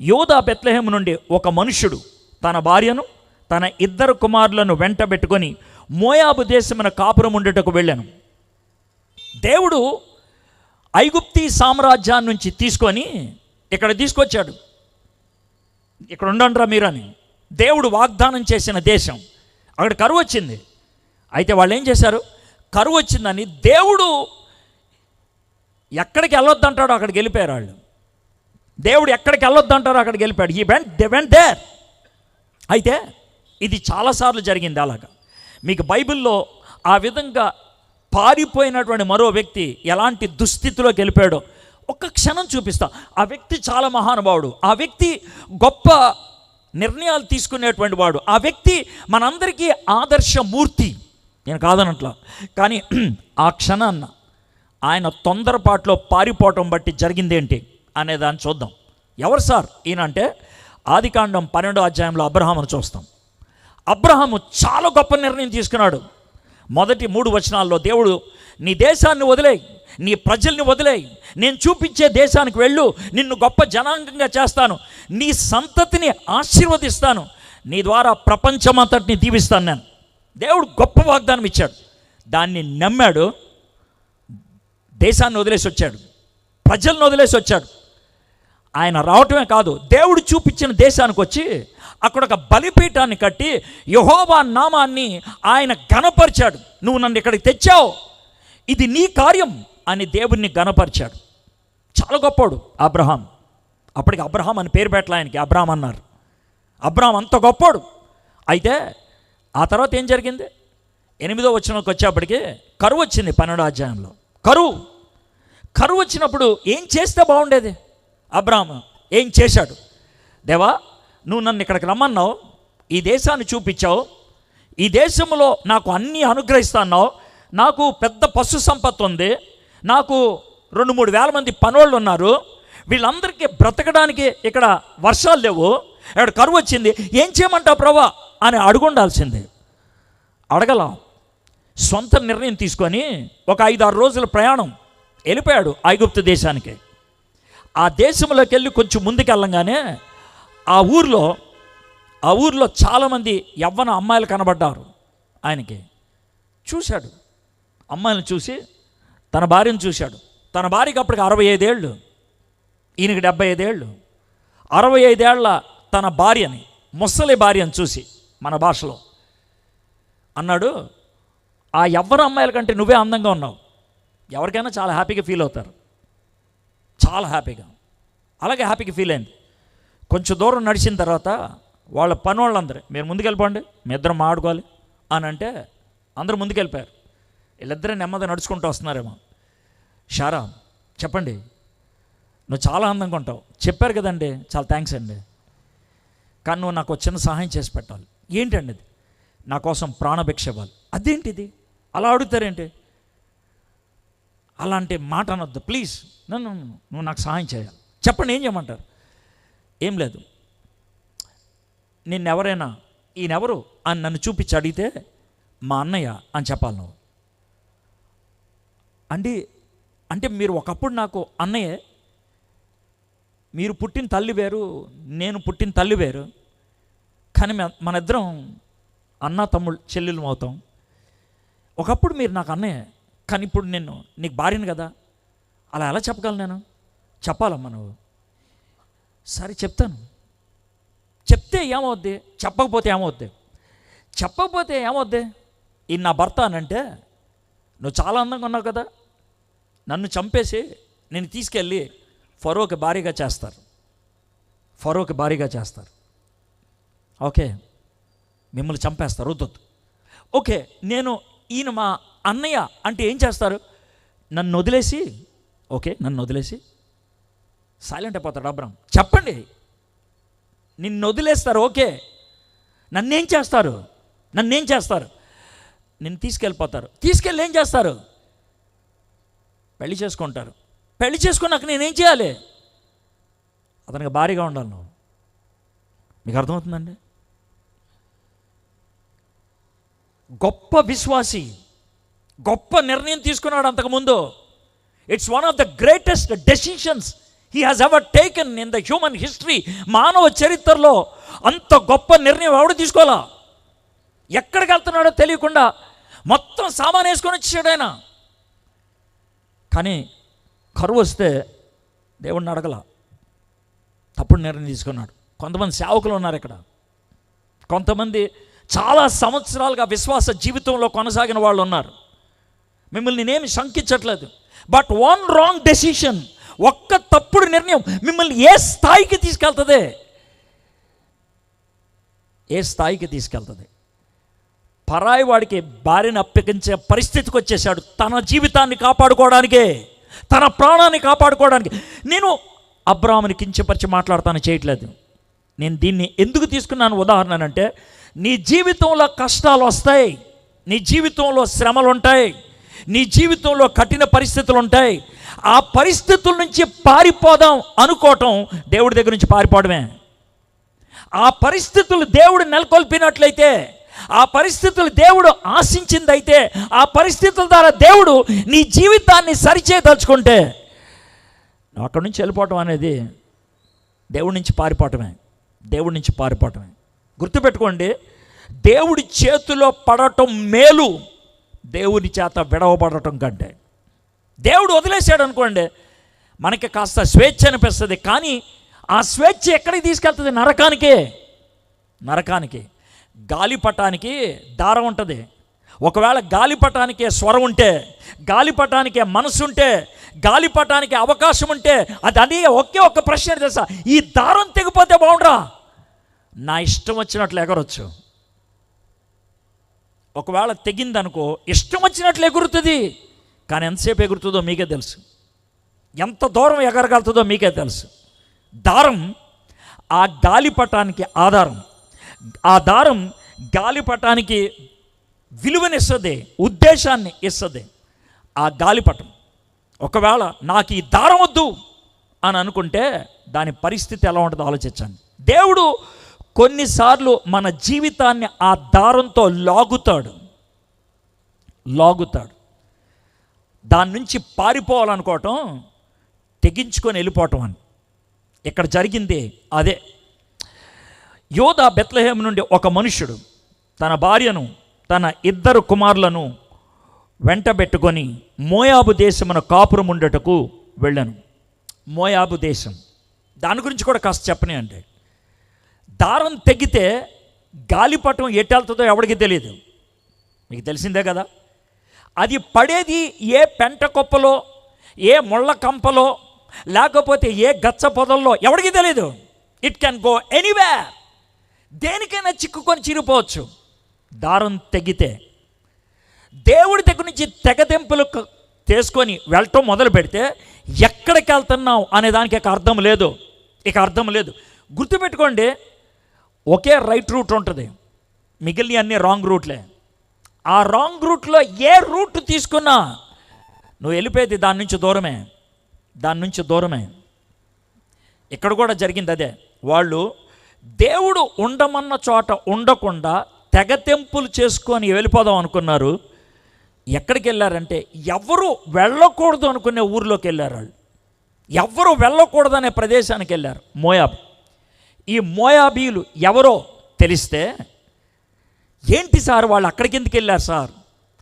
యోదా బెత్లెహేము నుండి ఒక మనుష్యుడు తన భార్యను తన 2 కుమారులను వెంట పెట్టుకొని మోయాబు దేశమున కాపురం ఉండేటకు వెళ్ళాను. దేవుడు ఐగుప్తీ సామ్రాజ్యాన్ని నుంచి తీసుకొని ఇక్కడ తీసుకొచ్చాడు. ఇక్కడ ఉండండిరా మీరని దేవుడు వాగ్దానం చేసిన దేశం. అక్కడ కరువు వచ్చింది. అయితే వాళ్ళు ఏం చేశారు? కరువు వచ్చిందని దేవుడు ఎక్కడికి వెళ్ళొద్దంటాడో అక్కడికి వెళ్ళిపోయారు వాళ్ళు. దేవుడు ఎక్కడికి వెళ్ళొద్దంటారో అక్కడికి వెళ్ళిపోయాడు. They went there. అయితే ఇది చాలాసార్లు జరిగింది అలాగా. మీకు బైబిల్లో ఆ విధంగా పారిపోయినటువంటి మరో వ్యక్తి ఎలాంటి దుస్థితిలోకి వెళ్ళిపోయాడో ఒక్క క్షణం చూపిస్తా. ఆ వ్యక్తి చాలా మహానుభావుడు. ఆ వ్యక్తి గొప్ప నిర్ణయాలు తీసుకునేటువంటి వాడు. ఆ వ్యక్తి మనందరికీ ఆదర్శమూర్తి, నేను కాదనట్లా. కానీ ఆ క్షణాన్న ఆయన తొందరపాటులో పారిపోవటం బట్టి జరిగిందేంటి అనే దాన్ని చూద్దాం. ఎవరు సార్ ఈయన అంటే, ఆదికాండం 12వ అధ్యాయంలో అబ్రహామును చూస్తాం. అబ్రహాము చాలా గొప్ప నిర్ణయం తీసుకున్నాడు. మొదటి 3 వచనాల్లో దేవుడు, నీ దేశాన్ని వదిలేయి, నీ ప్రజల్ని వదిలేయి, నేను చూపించే దేశానికి వెళ్ళు, నిన్ను గొప్ప జనాంగంగా చేస్తాను, నీ సంతతిని ఆశీర్వదిస్తాను, నీ ద్వారా ప్రపంచమంతటిని దీవిస్తాను నేను. దేవుడు గొప్ప వాగ్దానం ఇచ్చాడు. దాన్ని నమ్మాడు. దేశాన్ని వదిలేసి వచ్చాడు, ప్రజలను వదిలేసి వచ్చాడు. ఆయన రావటమే కాదు, దేవుడు చూపించిన దేశానికి వచ్చి అక్కడ ఒక బలిపీఠాన్ని కట్టి యెహోవా నామాన్ని ఆయన ఘనపరిచాడు. నువ్వు నన్ను ఇక్కడికి తెచ్చావు, ఇది నీ కార్యం అని దేవుణ్ణి ఘనపరిచాడు. చాలా గొప్పోడు అబ్రహాం. అప్పటికి అబ్రహాం అని పేరు పెట్టలే ఆయనకి, అబ్రహాం అన్నారు. అబ్రహాం అంత గొప్పోడు. అయితే ఆ తర్వాత ఏం జరిగింది? 8వ వచనంకి వచ్చేప్పటికి కరువు వచ్చింది. 12వ అధ్యాయంలో కరువు వచ్చినప్పుడు ఏం చేస్తే బాగుండేది? అబ్రహాం ఏం చేశాడు? దేవా, నువ్వు నన్ను ఇక్కడికి రమ్మన్నావు, ఈ దేశాన్ని చూపించావు, ఈ దేశంలో నాకు అన్నీ అనుగ్రహిస్తున్నావు, నాకు పెద్ద పశు సంపత్తి ఉంది, నాకు 2-3 వేల మంది పనోళ్ళు ఉన్నారు, వీళ్ళందరికీ బ్రతకడానికి ఇక్కడ వర్షాలు లేవు, ఇక్కడ కరువు వచ్చింది, ఏం చేయమంటావు ప్రభా అని అడుగుండాల్సింది. అడగలా. సొంత నిర్ణయం తీసుకొని ఒక 5-6 రోజుల ప్రయాణం వెళ్ళిపోయాడు ఐగుప్తు దేశానికి. ఆ దేశంలోకి వెళ్ళి కొంచెం ముందుకెళ్ళంగానే ఆ ఊర్లో చాలామంది యవ్వన అమ్మాయిలు కనబడ్డారు ఆయనకి. చూశాడు, అమ్మాయిలను చూసి తన భార్యను చూశాడు. తన భార్యకి అప్పటికి 65 ఏళ్ళు, ఈయనకి 75 ఏళ్ళు. 65 ఏళ్ల తన భార్యని, ముసలి భార్యను చూసి మన భాషలో అన్నాడు, ఆ యవ్వన అమ్మాయిల కంటే నువ్వే అందంగా ఉన్నావు. ఎవరికైనా చాలా హ్యాపీగా ఫీల్ అవుతారు, చాలా హ్యాపీగా. అలాగే హ్యాపీగా ఫీల్ అయింది. కొంచెం దూరం నడిచిన తర్వాత వాళ్ళ పని వాళ్ళందరూ, మీరు ముందుకెళ్ళిపోండి, మీ ఇద్దరం మాట్లాడుకోవాలి అని అంటే అందరూ ముందుకెళ్ళిపోయారు. వీళ్ళిద్దరే నెమ్మదిగా నడుచుకుంటూ వస్తున్నారేమో. షారా, చెప్పండి, నువ్వు చాలా అందంగా ఉంటావు, చెప్పారు కదండి, చాలా థ్యాంక్స్ అండి, కానీ నువ్వు నాకు చిన్న సహాయం చేసి పెట్టాలి. ఏంటండి అది? నా కోసం ప్రాణభిక్ష ఇవ్వాలి. అదేంటిది అలా అడుగుతారేంటి? అలాంటి మాట అనొద్దు ప్లీజ్, నువ్వు నాకు సహాయం చేయాలి. చెప్పండి, ఏం చేయమంటారు? ఏం లేదు, నిన్నెవరైనా ఈయనెవరు అని నన్ను చూపించి అడిగితే మా అన్నయ్య అని చెప్పాలి నువ్వు. అంటే మీరు ఒకప్పుడు నాకు అన్నయ్యే, మీరు పుట్టిన తల్లి వేరు, నేను పుట్టిన తల్లి వేరు, కానీ మన ఇద్దరం అన్న తమ్ముళ్ళు చెల్లెలు అవుతాం. ఒకప్పుడు మీరు నాకు అన్నయ్య, కానీ ఇప్పుడు నేను నీకు భార్యను కదా, అలా ఎలా చెప్పగలను నేను? చెప్పాలమ్మా నువ్వు. సరే చెప్తాను. చెప్తే ఏమవుద్ది? చెప్పకపోతే ఏమవుద్ది? చెప్పకపోతే ఏమవుద్ది? ఇది నా భర్త అని అంటే, నువ్వు చాలా అందంగా ఉన్నావు కదా, నన్ను చంపేసి నేను తీసుకెళ్ళి ఫరోకి భారీగా చేస్తారు. ఫరోకి భారీగా చేస్తారు. ఓకే, మిమ్మల్ని చంపేస్తారు, వద్దొద్దు. ఓకే, నేను ఈయన మా అన్నయ్య అంటే ఏం చేస్తారు? నన్ను వదిలేసి నన్ను వదిలేసి సైలెంట్ అయిపోతాడు అబ్రాం. చెప్పండి, నిన్ను వదిలేస్తారు, ఓకే, నన్నేం చేస్తారు? నిన్ను తీసుకెళ్ళిపోతారు. తీసుకెళ్ళి ఏం చేస్తారు? పెళ్లి చేసుకుంటారు. పెళ్లి చేసుకున్నాక నేనేం చేయాలి? అతనికి భారీగా ఉండాలి నువ్వు. మీకు అర్థమవుతుందండి? గొప్ప విశ్వాసి, గొప్ప నిర్ణయం తీసుకున్నాడు అంతకుముందు. It's one of the greatest decisions he has ever taken in the human history. మానవ చరిత్రలో అంత గొప్ప నిర్ణయం ఎవడు తీసుకోవాలా? ఎక్కడికి వెళ్తున్నాడో తెలియకుండా మొత్తం సామాన్ వేసుకొని వచ్చాడు ఆయన. కానీ కరువు వస్తే దేవుడిని అడగల, తప్పుడు నిర్ణయం తీసుకున్నాడు. కొంతమంది సేవకులు ఉన్నారు ఇక్కడ, కొంతమంది చాలా సంవత్సరాలుగా విశ్వాస జీవితంలో కొనసాగిన వాళ్ళు ఉన్నారు. మిమ్మల్ని నేనేమి శంకించట్లేదు. బట్ వన్ రాంగ్ డెసిషన్, ఒక్క తప్పుడు నిర్ణయం మిమ్మల్ని ఏ స్థాయికి తీసుకెళ్తుంది? పరాయి వాడికి భార్యను అప్పగించే పరిస్థితికి వచ్చేసాడు, తన జీవితాన్ని కాపాడుకోవడానికే, తన ప్రాణాన్ని కాపాడుకోవడానికి. నేను అబ్రాహాముని కించపరిచి మాట్లాడతాను చేయట్లేదు. నేను దీన్ని ఎందుకు తీసుకున్నాను ఉదాహరణ అంటే, నీ జీవితంలో కష్టాలు వస్తాయి, నీ జీవితంలో శ్రమలు ఉంటాయి, నీ జీవితంలో కఠిన పరిస్థితులు ఉంటాయి. ఆ పరిస్థితుల నుంచి పారిపోదాం అనుకోవటం దేవుడి దగ్గర నుంచి పారిపోవడమే. ఆ పరిస్థితులు దేవుడు నెలకొల్పినట్లయితే, ఆ పరిస్థితులు దేవుడు ఆశించిందైతే, ఆ పరిస్థితుల ద్వారా దేవుడు నీ జీవితాన్ని సరిచేయదలుచుకుంటే, అక్కడి నుంచి వెళ్ళిపోవటం అనేది దేవుడి నుంచి పారిపోవటమే. గుర్తుపెట్టుకోండి, దేవుడి చేతిలో పడటం మేలు దేవుని చేత విడవబడటం కంటే. దేవుడు వదిలేసాడు అనుకోండి, మనకి కాస్త స్వేచ్ఛ అనిపిస్తుంది, కానీ ఆ స్వేచ్ఛ ఎక్కడికి తీసుకెళ్తుంది? నరకానికి. గాలిపటానికి దారం ఉంటుంది. ఒకవేళ గాలిపటానికి స్వరం ఉంటే, గాలిపటానికి మనసు ఉంటే, గాలిపటానికి అవకాశం ఉంటే, అది ఒకే ఒక్క ప్రశ్న తెలుసా? ఈ దారం తెగిపోతే బాగుండ్రా, నా ఇష్టం వచ్చినట్లు ఎగరొచ్చు. ఒకవేళ తెగిందనుకో, ఇష్టం వచ్చినట్లు ఎగురుతుంది, కానీ ఎంతసేపు ఎగురుతుందో మీకే తెలుసు, ఎంత దూరం ఎగరగలుగుతుందో మీకే తెలుసు. దారం ఆ గాలిపటానికి ఆధారం. ఆ దారం గాలిపటానికి విలువనిస్తుంది, ఉద్దేశాన్ని ఇస్తుంది. ఆ గాలిపటం ఒకవేళ నాకు ఈ దారం వద్దు అని అనుకుంటే దాని పరిస్థితి ఎలా ఉంటుందో ఆలోచించండి. దేవుడు కొన్నిసార్లు మన జీవితాన్ని ఆ దారంతో లాగుతాడు. దాని నుంచి పారిపోవాలనుకోవటం తెగించుకొని వెళ్ళిపోవటం అని. ఇక్కడ జరిగింది అదే. యోధా బెత్లెహేము నుండి ఒక మనుష్యుడు తన భార్యను, తన 2 కుమారులను వెంటబెట్టుకొని మోయాబు దేశమున కాపురం ఉండటకు వెళ్ళాను. మోయాబు దేశం, దాని గురించి కూడా కాస్త చెప్పని అంటే, దారం తెగితే గాలిపటం ఎటు వెళ్తుందో ఎవరికి తెలియదు, మీకు తెలిసిందే కదా. అది పడేది ఏ పెంట కుప్పలో, ఏ ముళ్ళ కంపలో, లేకపోతే ఏ గచ్చ పొదల్లో, ఎవరికి తెలియదు. ఇట్ కెన్ గో ఎనీవేర్, దేనికైనా చిక్కుకొని చిరిపోవచ్చు. దారం తెగితే దేవుడి దగ్గర నుంచి తెగదెంపులు తీసుకొని వెళ్ళటం మొదలు పెడితే ఎక్కడికి వెళ్తున్నావు అనే దానికి ఇక అర్థం లేదు. గుర్తుపెట్టుకోండి, ఒకే రైట్ రూట్ ఉంటుంది, మిగిలిన అన్ని రాంగ్ రూట్లే. ఆ రాంగ్ రూట్లో ఏ రూట్ తీసుకున్నా నువ్వు వెళ్ళిపోయేది దాని నుంచి దూరమే. ఇక్కడ కూడా జరిగింది అదే. వాళ్ళు దేవుడు ఉండమన్న చోట ఉండకుండా తెగతెంపులు చేసుకొని వెళ్ళిపోదాం అనుకున్నారు. ఎక్కడికి వెళ్ళారంటే ఎవరు వెళ్ళకూడదు అనుకునే ఊరిలోకి వెళ్ళారు. వాళ్ళు ఎవరు వెళ్ళకూడదనే ప్రదేశానికి వెళ్ళారు, మోయాబ్. ఈ మోయాబీలు ఎవరో తెలిస్తే, ఏంటి సార్ వాళ్ళు అక్కడికి ఎందుకు వెళ్ళారు సార్,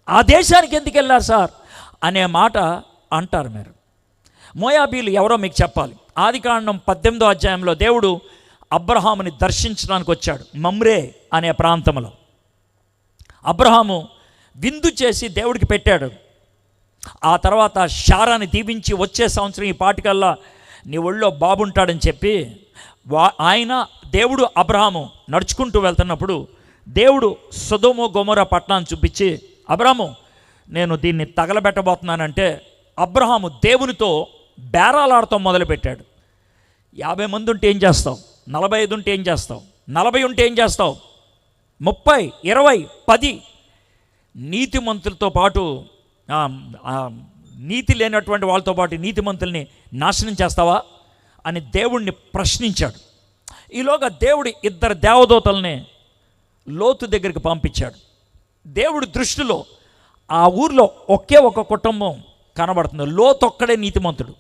ఆ దేశానికి ఎందుకు వెళ్ళారు సార్ అనే మాట అంటారు మీరు. మోయాబీలు ఎవరో మీకు చెప్పాలి. ఆదికాండం 18వ అధ్యాయంలో దేవుడు అబ్రహాముని దర్శించడానికి వచ్చాడు మమ్రే అనే ప్రాంతంలో. అబ్రహాము విందు చేసి దేవుడికి పెట్టాడు. ఆ తర్వాత శారాని దీవించి వచ్చే సంవత్సరం ఈ పాటికల్లా నీ ఒళ్ళో బాబుంటాడని చెప్పి దేవుడు అబ్రహాము నడుచుకుంటూ వెళ్తున్నప్పుడు దేవుడు సొదొమ గొమొర్రా పట్టణాన్ని చూపించి అబ్రాహాము నేను దీన్ని తగలబెట్టబోతున్నానంటే అబ్రహాము దేవునితో బేరాలాడటం మొదలుపెట్టాడు. 50 మంది ఉంటే ఏం చేస్తావు? 45 ఉంటే ఏం చేస్తావు? 40 ఉంటే ఏం చేస్తావు? 30, 20, 10 నీతిమంతులతో పాటు నీతి లేనటువంటి వాళ్ళతో పాటు నీతిమంతుల్ని నాశనం చేస్తావా అని దేవుణ్ణి ప్రశ్నించాడు. ఈలోగా దేవుడు 2 దేవదూతల్ని లోతు దగ్గరికి పంపించాడు. దేవుడి దృష్టిలో ఆ ఊర్లో ఒకే ఒక కుటుంబం కనబడుతుంది. లోతు ఒక్కడే నీతిమంతుడు.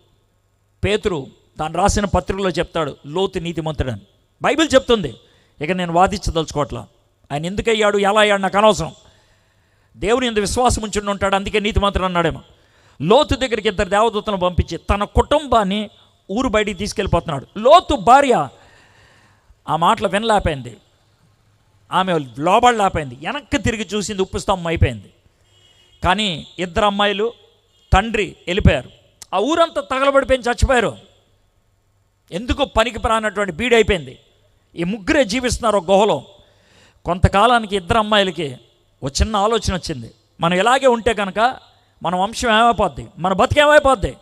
పేతురు తాను రాసిన పత్రికలో చెప్తాడు లోతు నీతిమంతుడు అని. బైబిల్ చెప్తుంది. ఇక నేను వాదించదలుచుకోవట్లా. ఆయన ఎందుకు అయ్యాడు, ఎలా అయ్యాడు నాకు అనవసరం. దేవుని యందు విశ్వాసం ఉంచుని ఉంటాడు, అందుకే నీతిమంతుడు అన్నాడేమో. లోతు దగ్గరికి 2 దేవదూతలను పంపించి తన కుటుంబాన్ని ఊరు బయటికి తీసుకెళ్ళిపోతున్నాడు. లోతు భార్య ఆ మాటలు వినలేకపోయింది. ఆమె లోబడలేకపోయింది. వెనక్కి తిరిగి చూసింది, ఉప్పు స్తంభం అయిపోయింది. కానీ 2 అమ్మాయిలు తండ్రి వెళ్ళిపోయారు. ఆ ఊరంతా తగలబడిపోయి చచ్చిపోయారు. ఎందుకు పనికి ప్రానటువంటి బీడైపోయింది. ఈ ముగ్గురే జీవిస్తున్నారు ఒక గుహలో. కొంతకాలానికి 2 అమ్మాయిలకి ఒక చిన్న ఆలోచన వచ్చింది. మనం ఇలాగే ఉంటే కనుక మన వంశం ఏమైపోద్ది, మన బతికేమైపోద్ది,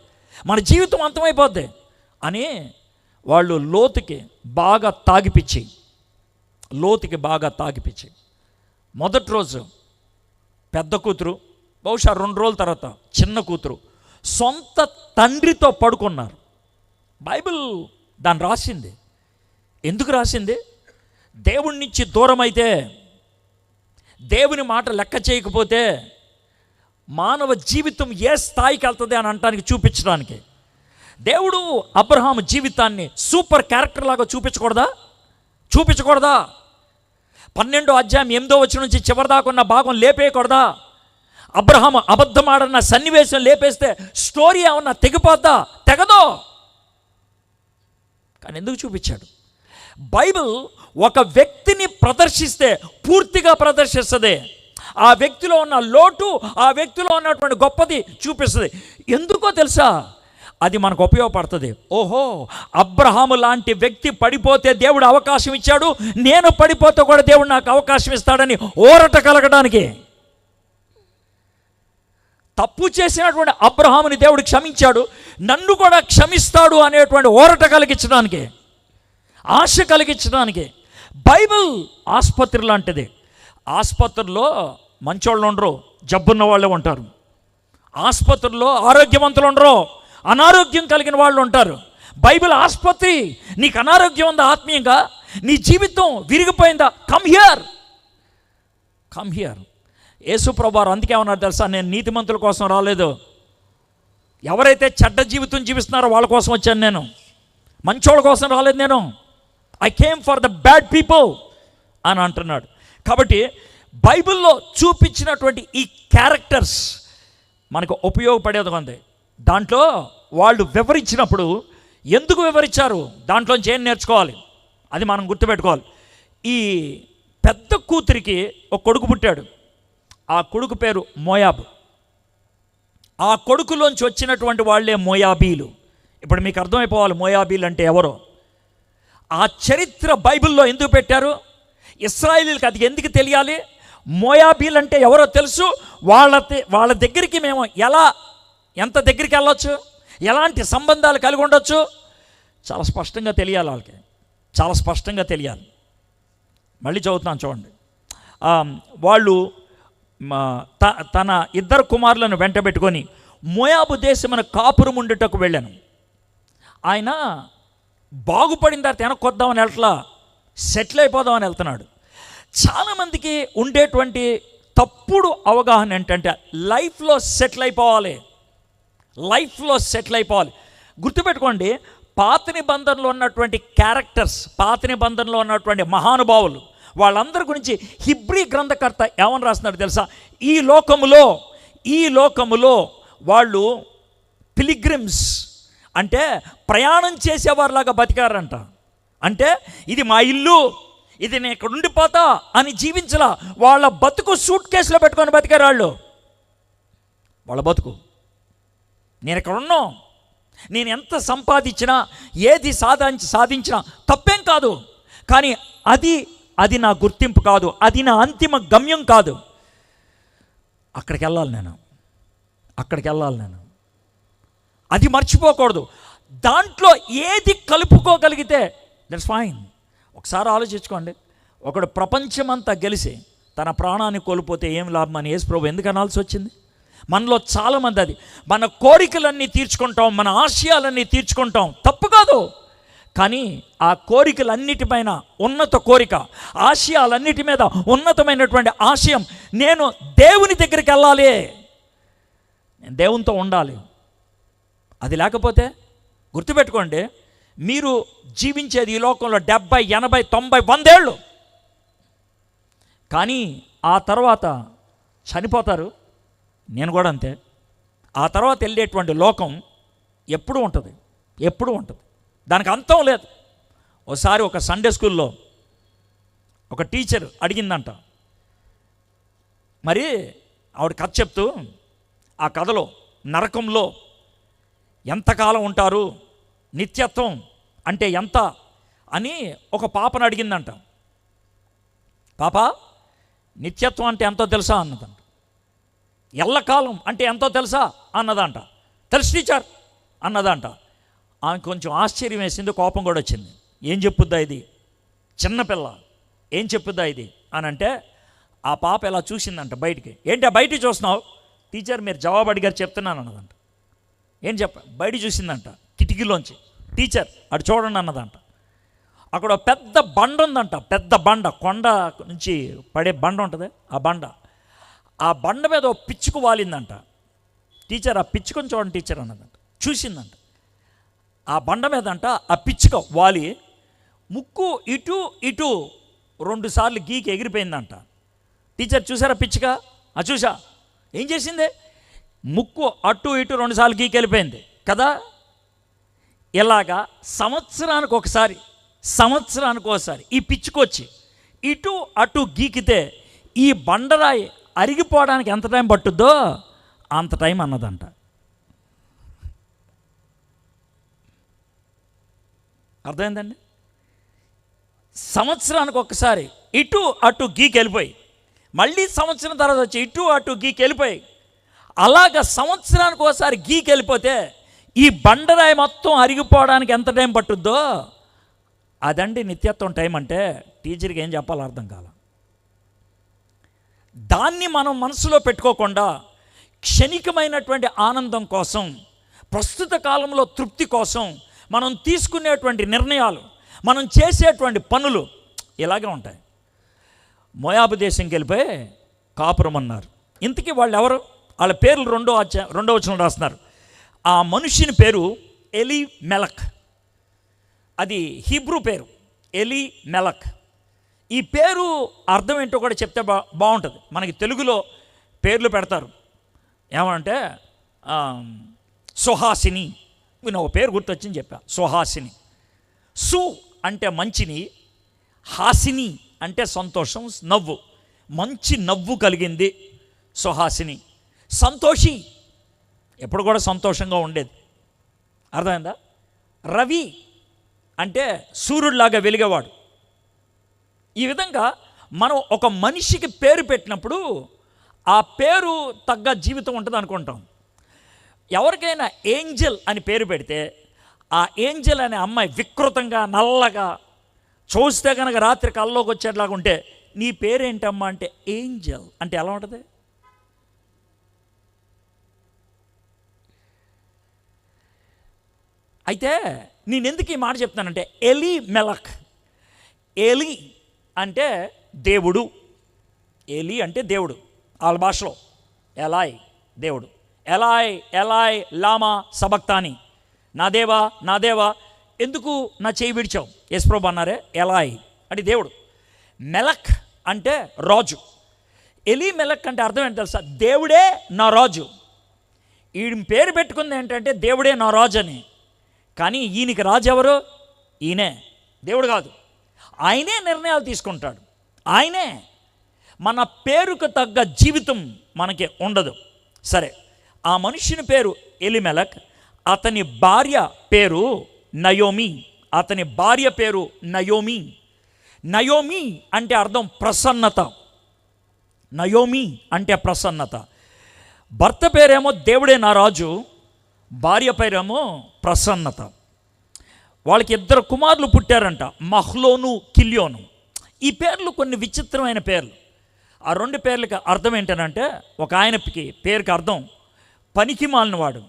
మన జీవితం అంతమైపోద్ది అని వాళ్ళు లోతుకి బాగా తాగిపిచ్చి మొదటి రోజు పెద్ద కూతురు, బహుశా 2 రోజుల తర్వాత చిన్న కూతురు సొంత తండ్రితో పడుకున్నారు. బైబిల్ దాన్ని రాసింది. ఎందుకు రాసింది? దేవుడి నుంచి దూరం అయితే, దేవుని మాట లెక్క చేయకపోతే మానవ జీవితం ఏ స్థాయికి వెళ్తుంది అని అంటానికి చూపించడానికి. దేవుడు అబ్రహాము జీవితాన్ని సూపర్ క్యారెక్టర్ లాగా చూపించకూడదా? 12వ అధ్యాయం 8వ వచనం నుంచి చివరి దాకా ఉన్న భాగం లేపేయకూడదా? అబ్రహాము అబద్ధమాడన్న సన్నివేశం లేపేస్తే స్టోరీ ఏమన్నా తెగిపోద్దా? తెగదో. కానీ ఎందుకు చూపించాడు? బైబిల్ ఒక వ్యక్తిని ప్రదర్శిస్తే పూర్తిగా ప్రదర్శిస్తుంది. ఆ వ్యక్తిలో ఉన్న లోటు, ఆ వ్యక్తిలో ఉన్నటువంటి గొప్పది చూపిస్తుంది. ఎందుకో తెలుసా? అది మనకు ఉపయోగపడుతుంది. ఓహో, అబ్రహాము లాంటి వ్యక్తి పడిపోతే దేవుడు అవకాశం ఇచ్చాడు, నేను పడిపోతే కూడా దేవుడు నాకు అవకాశం ఇస్తాడని ఊరట కలగడానికి. తప్పు చేసినటువంటి అబ్రహాముని దేవుడు క్షమించాడు, నన్ను కూడా క్షమిస్తాడు అనేటువంటి ఊరట కలిగించడానికి, ఆశ కలిగించడానికి. బైబిల్ ఆసుపత్రి లాంటిది. ఆసుపత్రిలో మంచోళ్ళు ఉండరు, జబ్బున్న వాళ్ళే ఉంటారు. ఆసుపత్రిలో ఆరోగ్యవంతులు ఉండరు, అనారోగ్యం కలిగిన వాళ్ళు ఉంటారు. బైబిల్ ఆసుపత్రి. నీకు అనారోగ్యం ఉందా ఆత్మీయంగా? నీ జీవితం విరిగిపోయిందా? Come here. యేసు ప్రభువారు అందుకే ఏమన్నారు తెలుసా? నేను నీతిమంతుల కోసం రాలేదు, ఎవరైతే చెడ్డ జీవితం జీవిస్తున్నారో వాళ్ళ కోసం వచ్చాను, నేను మంచోళ్ళ కోసం రాలేదు. నేను I came for the bad people అని అంటున్నాడు. కాబట్టి బైబిల్లో చూపించినటువంటి ఈ క్యారెక్టర్స్ మనకు ఉపయోగపడేది ఉంది. దాంట్లో వాళ్ళు వివరించినప్పుడు ఎందుకు వివరించారు, దాంట్లోంచి ఏం నేర్చుకోవాలి, అది మనం గుర్తుపెట్టుకోవాలి. ఈ పెద్ద కూతురికి ఒక కొడుకు పుట్టాడు. ఆ కొడుకు పేరు మోయాబు. ఆ కొడుకులోంచి వచ్చినటువంటి వాళ్ళే మోయాబీలు. ఇప్పుడు మీకు అర్థమైపోవాలి మోయాబీలు అంటే ఎవరో. ఆ చరిత్ర బైబిల్లో ఎందుకు పెట్టారు? ఇశ్రాయేలీలకు అది ఎందుకు తెలియాలి? మోయాబీలు అంటే ఎవరో తెలుసు. వాళ్ళ దగ్గరికి మేము ఎంత దగ్గరికి వెళ్ళొచ్చు, ఎలాంటి సంబంధాలు కలిగి ఉండొచ్చు, చాలా స్పష్టంగా తెలియాలి. వాళ్ళకి చాలా స్పష్టంగా తెలియాలి. మళ్ళీ చదువుతున్నాను చూడండి. వాళ్ళు తన 2 కుమారులను వెంటబెట్టుకొని మోయాబు దేశమున కాపురం ఉండుటకు వెళ్ళాను. ఆయన బాగుపడిన తర్వాత వెనక్కొద్దామని వెళ్ళట్లా, సెటిల్ అయిపోదామని వెళ్తున్నాడు. చాలామందికి ఉండేటువంటి తప్పుడు అవగాహన ఏంటంటే లైఫ్లో సెటిల్ అయిపోవాలి. గుర్తుపెట్టుకోండి, పాత నిబంధనలో ఉన్నటువంటి క్యారెక్టర్స్, పాత నిబంధనలో ఉన్నటువంటి మహానుభావులు, వాళ్ళందరి గురించి హిబ్రీ గ్రంథకర్త ఏమని రాస్తున్నాడు తెలుసా? ఈ లోకములో వాళ్ళు పిలిగ్రిమ్స్ అంటే ప్రయాణం చేసేవారిలాగా బతికారంట. అంటే ఇది మా ఇల్లు, ఇది నేను ఇక్కడ ఉండిపోతా అని జీవించలా. వాళ్ళ బతుకు సూట్ కేసులో పెట్టుకొని బతికారు వాళ్ళు. వాళ్ళ బతుకు నేను ఇక్కడ ఉన్నాం, నేను ఎంత సంపాదించినా ఏది సాధించినా తప్పేం కాదు, కానీ అది నా గుర్తింపు కాదు, అది నా అంతిమ గమ్యం కాదు. అక్కడికి వెళ్ళాలి నేను. అది మర్చిపోకూడదు. దాంట్లో ఏది కలుపుకోగలిగితే దట్స్ ఫైన్. ఒకసారి ఆలోచించుకోండి. ఒకడు ప్రపంచమంతా గెలిచి తన ప్రాణాన్ని కోల్పోతే ఏం లాభం అని యేసు ప్రభు ఎందుకు అనాల్సి వచ్చింది? మనలో చాలామంది అది మన కోరికలన్నీ తీర్చుకుంటాం, మన ఆశయాలన్నీ తీర్చుకుంటాం, తప్పు కాదు. కానీ ఆ కోరికలన్నిటిపైన ఉన్నత కోరిక, ఆశయాలన్నిటి మీద ఉన్నతమైనటువంటి ఆశయం, నేను దేవుని దగ్గరికి వెళ్ళాలి, నేను దేవునితో ఉండాలి. అది లేకపోతే గుర్తుపెట్టుకోండి, మీరు జీవించేది ఈ లోకంలో 70, 80, 90, 100 ఏళ్ళు. కానీ ఆ తర్వాత చనిపోతారు. నేను కూడా అంతే. ఆ తర్వాత వెళ్ళేటువంటి లోకం ఎప్పుడూ ఉంటుంది. దానికి అంతం లేదు. ఒకసారి ఒక సండే స్కూల్లో ఒక టీచర్ అడిగిందంట. మరి ఆవిడ కథ చెప్తూ ఆ కథలో నరకంలో ఎంతకాలం ఉంటారు, నిత్యత్వం అంటే ఎంత అని ఒక పాపను అడిగిందంట. పాప, నిత్యత్వం అంటే ఎంతో తెలుసా అన్నదంట. ఎల్లకాలం అంటే ఎంతో తెలుసా అన్నదంట. తెలుసు టీచర్ అన్నదంట. ఆమె కొంచెం ఆశ్చర్యం వేసింది, కోపం కూడా వచ్చింది. ఏం చెప్పుద్దా ఇది, చిన్నపిల్ల ఏం చెప్పుద్దా ఇది అని అంటే, ఆ పాప ఇలా చూసిందంట బయటికి. ఏంటి బయటికి చూస్తున్నావు? టీచర్ మీరు జవాబు అడిగారు చెప్తున్నాను అన్నదంట. ఏం బయట చూసిందంట కిటికీలోంచి. టీచర్ అటు చూడండి అన్నదంట. అక్కడ పెద్ద బండ ఉందంట, పెద్ద బండ, కొండ నుంచి పడే బండ ఉంటుంది. ఆ బండ మీద ఒక పిచ్చుకు వాలిందంట. టీచర్ ఆ పిచ్చుకొని చూడండి టీచర్ అన్నదంట. చూసిందంట. ఆ బండ మీద అంట ఆ పిచ్చుక వాలి ముక్కు ఇటు ఇటు 2 సార్లు గీకి ఎగిరిపోయిందంట. టీచర్ చూసారా పిచ్చుక? చూసా. ఏం చేసింది? ముక్కు అటు ఇటు 2 సార్లు గీకి వెళ్ళిపోయింది కదా. ఇలాగా సంవత్సరానికి ఒకసారి ఈ పిచ్చుకొచ్చి ఇటు అటు గీకితే ఈ బండరాయి అరిగిపోవడానికి ఎంత టైం పట్టుద్దో అంత టైం అన్నదంట. అర్థమైందండి? సంవత్సరానికి ఒకసారి ఇటు అటు గీకి వెళ్ళిపోయి, మళ్ళీ సంవత్సరం తర్వాత వచ్చి ఇటు అటు గీకి వెళ్ళిపోయి, అలాగ సంవత్సరానికి ఒకసారి గీకి వెళ్ళిపోతే ఈ బండరాయి మొత్తం అరిగిపోవడానికి ఎంత టైం పట్టుద్దో అదండి నిత్యత్వం టైం అంటే. టీచర్కి ఏం చెప్పాలో అర్థం కాల. దాన్ని మనం మనసులో పెట్టుకోకుండా క్షణికమైనటువంటి ఆనందం కోసం, ప్రస్తుత కాలంలో తృప్తి కోసం మనం తీసుకునేటువంటి నిర్ణయాలు, మనం చేసేటువంటి పనులు ఇలాగే ఉంటాయి. మోయాబు దేశంకి వెళ్ళిపోయి కాపురం అన్నారు. ఇంతకీ వాళ్ళు ఎవరు? వాళ్ళ పేర్లు రెండో వచనం రాస్తున్నారు. ఆ మనుషుని పేరు ఎలి మెలక్. అది హీబ్రూ పేరు, ఎలి మెలక్. ఈ పేరు అర్థం ఏంటో కూడా చెప్తే బాగుంటుంది. మనకి తెలుగులో పేర్లు పెడతారు ఏమంటే సుహాసిని. నేను ఒక పేరు గుర్తొచ్చింది చెప్పా, సుహాసిని. సు అంటే మంచిని, హాసిని అంటే సంతోషం, నవ్వు, మంచి నవ్వు కలిగింది సుహాసిని. సంతోషి, ఎప్పుడు కూడా సంతోషంగా ఉండేది. అర్థమైందా? రవి అంటే సూర్యుడిలాగా వెలిగేవాడు. ఈ విధంగా మనం ఒక మనిషికి పేరు పెట్టినప్పుడు ఆ పేరు తగ్గ జీవితం ఉంటుంది అనుకుంటాం. ఎవరికైనా ఏంజల్ అని పేరు పెడితే ఆ ఏంజల్ అనే అమ్మాయి వికృతంగా నల్లగా చూస్తే కనుక రాత్రి కల్లోకి వచ్చేట్లాగా ఉంటే, నీ పేరేంటమ్మా అంటే ఏంజల్ అంటే ఎలా ఉంటుంది? అయితే నేను ఎందుకు ఈ మాట చెప్తానంటే, ఎలి మెలక్. ఎలి అంటే దేవుడు, ఎలి అంటే దేవుడు వాళ్ళ భాషలో. ఎలాయ్ దేవుడు, ఎలాయ్ లామా సబక్తాని, నా దేవా ఎందుకు నా చేయి విడిచావు యేసు ప్రభు అన్నారే. ఎలాయ్ అంటే దేవుడు. మెలక్ అంటే రాజు. ఎలి మెలక్ అంటే అర్థం ఏంటి తెలుసా? దేవుడే నా రాజు. ఈయన పేరు పెట్టుకుంది ఏంటంటే దేవుడే నా రాజు అని. కానీ ఈయనకి రాజు ఎవరు? ఈయనే, దేవుడు కాదు. ఆయనే నిర్ణయాలు తీసుకుంటాడు. ఆయనే. మన పేరుకు తగ్గ జీవితం మనకి ఉండదు. సరే, ఆ మనుషుని పేరు ఎలిమెలక్. అతని భార్య పేరు నయోమి. నయోమి అంటే అర్థం ప్రసన్నత. నయోమి అంటే ప్రసన్నత. భర్త పేరేమో దేవుడే నా రాజు, భార్య పేరేమో ప్రసన్నత. వాళ్ళకి 2 కుమారులు పుట్టారంట, మహ్లోను, కిల్యోను. ఈ పేర్లు కొన్ని విచిత్రమైన పేర్లు. ఆ 2 పేర్లకి అర్థం ఏంటనంటే, ఒక ఆయనకి పేరుకి అర్థం పనికి మాలినవాడు,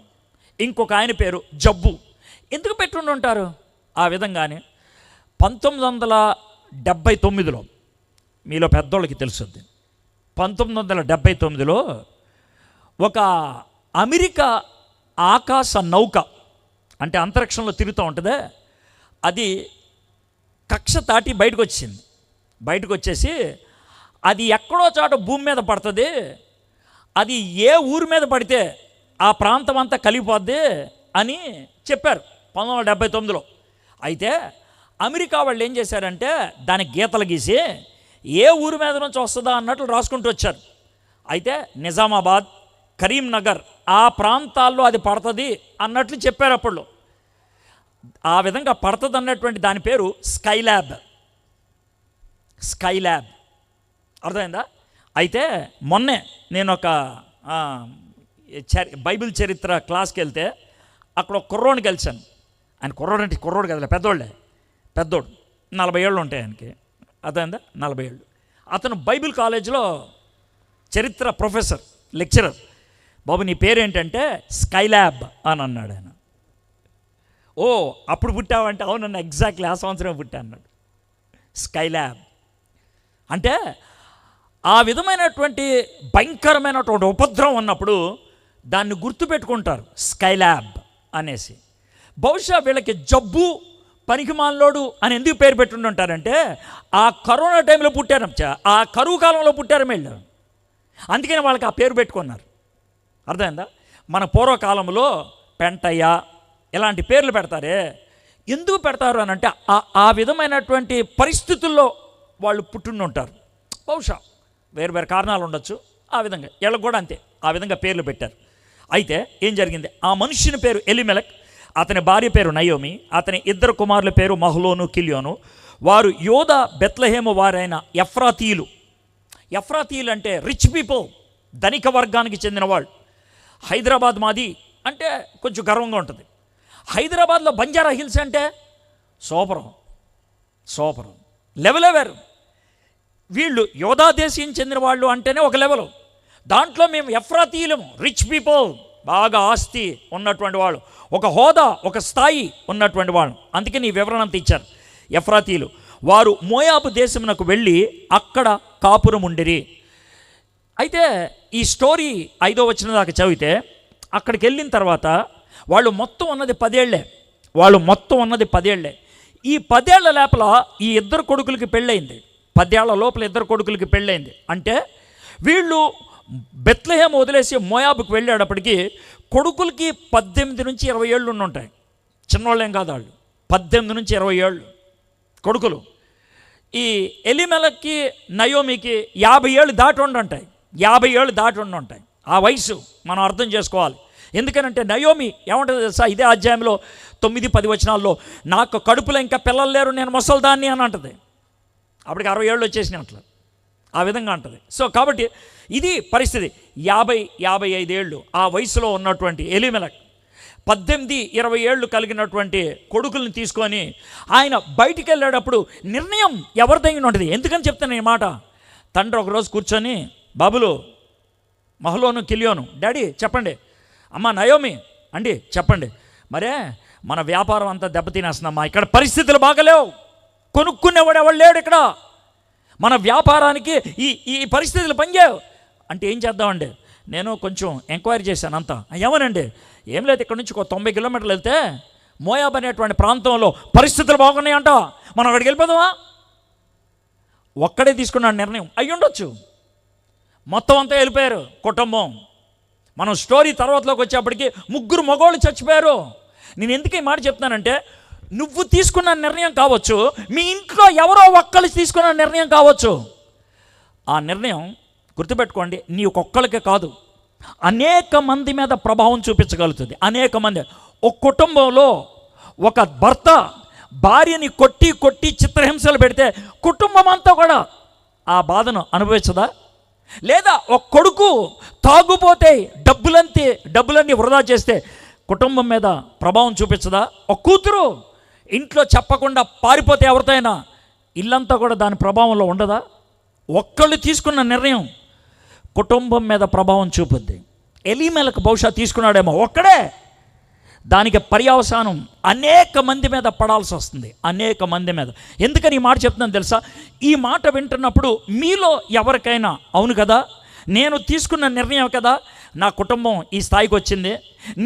ఇంకొక ఆయన పేరు జబ్బు. ఎందుకు పెట్టుండి ఉంటారు ఆ విధంగానే? 1979లో, మీలో పెద్దోళ్ళకి తెలుసుద్ది, 1979లో ఒక అమెరికా ఆకాశ నౌక, అంటే అంతరిక్షంలో తిరుగుతూ ఉంటుందే, అది కక్ష దాటి బయటకు వచ్చింది. బయటకు వచ్చేసి అది ఎక్కడో చాట భూమి మీద పడుతుంది, అది ఏ ఊరి మీద పడితే ఆ ప్రాంతం అంతా కలిగిపోద్ది అని చెప్పారు 1979లో. అయితే అమెరికా వాళ్ళు ఏం చేశారంటే దానికి గీతలు గీసి ఏ ఊరి మీద నుంచి వస్తుందా అన్నట్లు రాసుకుంటూ వచ్చారు. అయితే నిజామాబాద్, కరీంనగర్ ఆ ప్రాంతాల్లో అది పడుతుంది అన్నట్లు చెప్పారు అప్పుడు. ఆ విధంగా పడుతుంది అన్నటువంటి దాని పేరు స్కైల్యాబ్. స్కైల్యాబ్ అర్థమైందా? అయితే మొన్నే నేను ఒక బైబిల్ చరిత్ర క్లాస్కి వెళ్తే అక్కడ ఒక కుర్రోడిని కలిశాను. ఆయన కుర్రోడు అంటే కుర్రోడు కదా, పెద్దోడు 40 ఏళ్ళు ఉంటాయి ఆయనకి, అర్థమైందా? 40 ఏళ్ళు. అతను బైబిల్ కాలేజీలో చరిత్ర ప్రొఫెసర్, లెక్చరర్. బాబు నీ పేరేంటంటే స్కైల్యాబ్ అని అన్నాడు ఆయన. ఓ అప్పుడు పుట్టావంటే, అవునన్నా ఎగ్జాక్ట్లీ ఆ సంవత్సరమే పుట్టా అన్నాడు. స్కైల్యాబ్ అంటే ఆ విధమైనటువంటి భయంకరమైనటువంటి ఉపద్రవం ఉన్నప్పుడు దాన్ని గుర్తుపెట్టుకుంటారు స్కైల్యాబ్ అనేసి. బహుశా వీళ్ళకి జబ్బు, పనికిమాలోడు అని ఎందుకు పేరు పెట్టుకుని ఉంటారంటే ఆ కరోనా టైంలో పుట్టారు, ఆ కరువు కాలంలో పుట్టారు వీళ్ళు, అందుకని వాళ్ళకి ఆ పేరు పెట్టుకున్నారు. అర్థమైందా? మన పూర్వకాలంలో పెంటయ్య ఇలాంటి పేర్లు పెడతారే, ఎందుకు పెడతారు అని అంటే ఆ విధమైనటువంటి పరిస్థితుల్లో వాళ్ళు పుట్టిండి ఉంటారు. బహుశా వేరు వేరు కారణాలు ఉండొచ్చు. ఆ విధంగా వీళ్ళకి కూడా అంతే, ఆ విధంగా పేర్లు పెట్టారు. అయితే ఏం జరిగింది, ఆ మనుష్యుని పేరు ఎలిమెలక్, అతని భార్య పేరు నయోమి, అతని 2 కుమారుల పేరు మహ్లోను, కిల్యోను. వారు యోధా బెత్లెహేము వారైన ఎఫ్రాతీయులు. ఎఫ్రాతీయులు అంటే రిచ్ పీపుల్, ధనిక వర్గానికి చెందిన వాళ్ళు. హైదరాబాద్ మాది అంటే కొంచెం గర్వంగా ఉంటుంది. హైదరాబాద్లో బంజారా హిల్స్ అంటే సూపరం లెవెలే వేరు. వీళ్ళు యోధా దేశం చెందిన వాళ్ళు అంటేనే ఒక లెవెలు. దాంట్లో మేము ఎఫ్రాతీయులము, రిచ్ పీపుల్, బాగా ఆస్తి ఉన్నటువంటి వాళ్ళు, ఒక హోదా, ఒక స్థాయి ఉన్నటువంటి వాళ్ళు. అందుకని ఈ వివరణ అంతా ఇచ్చారు. ఎఫ్రాతీయులు వారు మోయాబు దేశమునకు వెళ్ళి అక్కడ కాపురం ఉండిరి. అయితే ఈ స్టోరీ 5వ వచనం దాకా చదివితే అక్కడికి వెళ్ళిన తర్వాత వాళ్ళు మొత్తం ఉన్నది 10 ఏళ్లే. ఈ 10 ఏళ్ల లోపల ఈ 2 కొడుకులకి పెళ్ళయింది. 10 ఏళ్ల లోపల 2 కొడుకులకి పెళ్ళయింది. అంటే వీళ్ళు బెత్లెహేం వదిలేసి మోయాబుకి వెళ్ళేటప్పటికి కొడుకులకి 18 నుంచి 20 ఏళ్ళు ఉంటాయి. చిన్నవాళ్ళేం కాదు వాళ్ళు, 18 నుంచి 20 ఏళ్ళు కొడుకులు. ఈ ఎలిమెలక్కి, నయోమికి 50 ఏళ్ళు దాటి ఉంటాయి. 50 ఏళ్ళు దాటి ఉంటాయి. ఆ వయసు మనం అర్థం చేసుకోవాలి. ఎందుకనంటే నయోమి ఏమంటుంది తెలుసా, ఇదే అధ్యాయంలో 9-10 వచనాల్లో, నాకు కడుపులో ఇంకా పిల్లలు లేరు, నేను ముసల్దాన్ని అని అంటుంది. అప్పటికి 60 ఏళ్ళు వచ్చేసినాయి అట్లా, ఆ విధంగా అంటుంది. సో కాబట్టి ఇది పరిస్థితి. 50-55 ఏళ్ళు ఆ వయసులో ఉన్నటువంటి ఎలిమెలక్ 18-20 ఏళ్ళు కలిగినటువంటి కొడుకుల్ని తీసుకొని ఆయన బయటికి వెళ్ళేటప్పుడు నిర్ణయం ఎవరిదైనా ఉంటుంది. ఎందుకని చెప్తాను ఈ మాట, తండ్రి ఒకరోజు కూర్చొని, బాబులు మహ్లోను, కిల్యోను, డాడీ చెప్పండి, అమ్మ నయోమి అండి చెప్పండి, మరే మన వ్యాపారం అంతా దెబ్బతినేస్తున్నామ్మా, ఇక్కడ పరిస్థితులు బాగలేవు, కొనుక్కునేవాడు ఎవడు లేడు ఇక్కడ, మన వ్యాపారానికి ఈ పరిస్థితులు పనిచేయవు అంటే ఏం చేద్దామండి. నేను కొంచెం ఎంక్వైరీ చేశాను అంతా. ఏమోనండి, ఏం లేదు, ఇక్కడ నుంచి 90 కిలోమీటర్లు వెళ్తే మోయాబ్ అనేటువంటి ప్రాంతంలో పరిస్థితులు బాగున్నాయంట, మనం అక్కడికి వెళ్ళిపోదామా. ఒక్కడే తీసుకున్నాడు నిర్ణయం, అయ్యి ఉండొచ్చు, మొత్తం అంతా వెళ్ళిపోయారు కుటుంబం. మనం స్టోరీ తర్వాతలోకి వచ్చేప్పటికి 3 మగవాళ్ళు చచ్చిపోయారు. నేను ఎందుకు ఈ మాట చెప్తున్నానంటే, నువ్వు తీసుకున్న నిర్ణయం కావచ్చు, మీ ఇంట్లో ఎవరో ఒక్కళ్ళు తీసుకున్న నిర్ణయం కావచ్చు. ఆ నిర్ణయం గుర్తుపెట్టుకోండి, నీ ఒక్కొక్కరికే కాదు, అనేక మంది మీద ప్రభావం చూపించగలుగుతుంది. అనేక మంది, ఒక కుటుంబంలో ఒక భర్త భార్యని కొట్టి చిత్రహింసలు పెడితే కుటుంబం అంతా కూడా ఆ బాధను అనుభవించదా? లేదా ఒక కొడుకు తాగుపోతే డబ్బులన్నీ వృధా చేస్తే కుటుంబం మీద ప్రభావం చూపించదా? ఒక కూతురు ఇంట్లో చెప్పకుండా పారిపోతే ఎవరితోనైనా ఇల్లంతా కూడా దాని ప్రభావంలో ఉండదా? ఒక్కళ్ళు తీసుకున్న నిర్ణయం కుటుంబం మీద ప్రభావం చూపుద్ది. ఎలీమెలకు బహుశా తీసుకున్నాడేమో ఒక్కడే, దానికి పర్యవసానం అనేక మంది మీద పడాల్సి వస్తుంది, అనేక మంది మీద. ఎందుకని ఈ మాట చెప్తున్నాను తెలుసా? ఈ మాట వింటున్నప్పుడు మీలో ఎవరికైనా అవును కదా, నేను తీసుకున్న నిర్ణయం కదా నా కుటుంబం ఈ స్థాయికి వచ్చింది,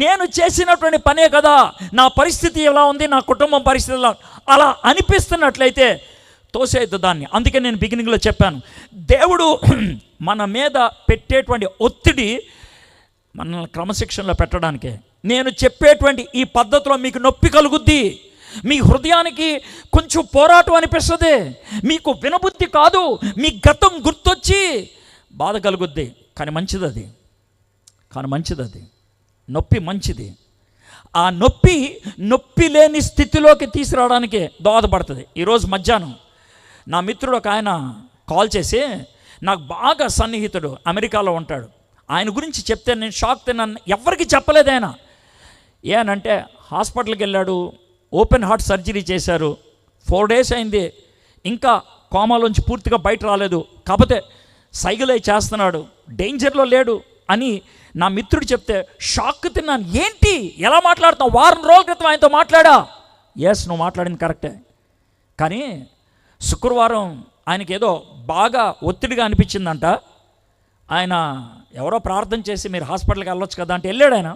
నేను చేసినటువంటి పనే కదా నా పరిస్థితి ఎలా ఉంది, నా కుటుంబం పరిస్థితి ఎలా, అలా అనిపిస్తున్నట్లయితే తోసేయద్దు దాన్ని. అందుకే నేను బిగినింగ్లో చెప్పాను, దేవుడు మన మీద పెట్టేటువంటి ఒత్తిడి మనల్ని క్రమశిక్షణలో పెట్టడానికే. నేను చెప్పేటువంటి ఈ పద్ధతిలో మీకు నొప్పి కలుగుద్ది, మీ హృదయానికి కొంచెం పోరాటం అనిపిస్తుంది, మీకు వినబుద్ధి కాదు, మీ గతం గుర్తొచ్చి బాధ కలుగుద్ది. కానీ మంచిది అది, నొప్పి మంచిది. ఆ నొప్పి లేని స్థితిలోకి తీసుకురావడానికి దోహదపడుతుంది. ఈరోజు మధ్యాహ్నం నా మిత్రుడు ఒక ఆయన కాల్ చేసి, నాకు బాగా సన్నిహితుడు అమెరికాలో ఉంటాడు, ఆయన గురించి చెప్తే నేను షాక్ తిన్నాను. ఎవరికి చెప్పలేదు ఆయన. ఏనంటే హాస్పిటల్కి వెళ్ళాడు, ఓపెన్ హార్ట్ సర్జరీ చేశారు, 4 days అయింది, ఇంకా కోమాలోంచి పూర్తిగా బయట రాలేదు, కాకపోతే సైకిల్ అయి చేస్తున్నాడు, డేంజర్లో లేడు అని నా మిత్రుడు చెప్తే షాక్ తిన్నాను. ఏంటి ఎలా మాట్లాడుతావు? 1 వారం రోజుల క్రితం ఆయనతో మాట్లాడా. ఎస్, నువ్వు మాట్లాడింది కరెక్టే. కానీ శుక్రవారం ఆయనకి ఏదో బాగా ఒత్తిడిగా అనిపించిందంట. ఆయన ఎవరో ప్రార్థన చేసి మీరు హాస్పిటల్కి వెళ్ళొచ్చు కదా అంటే వెళ్ళాడు ఆయన.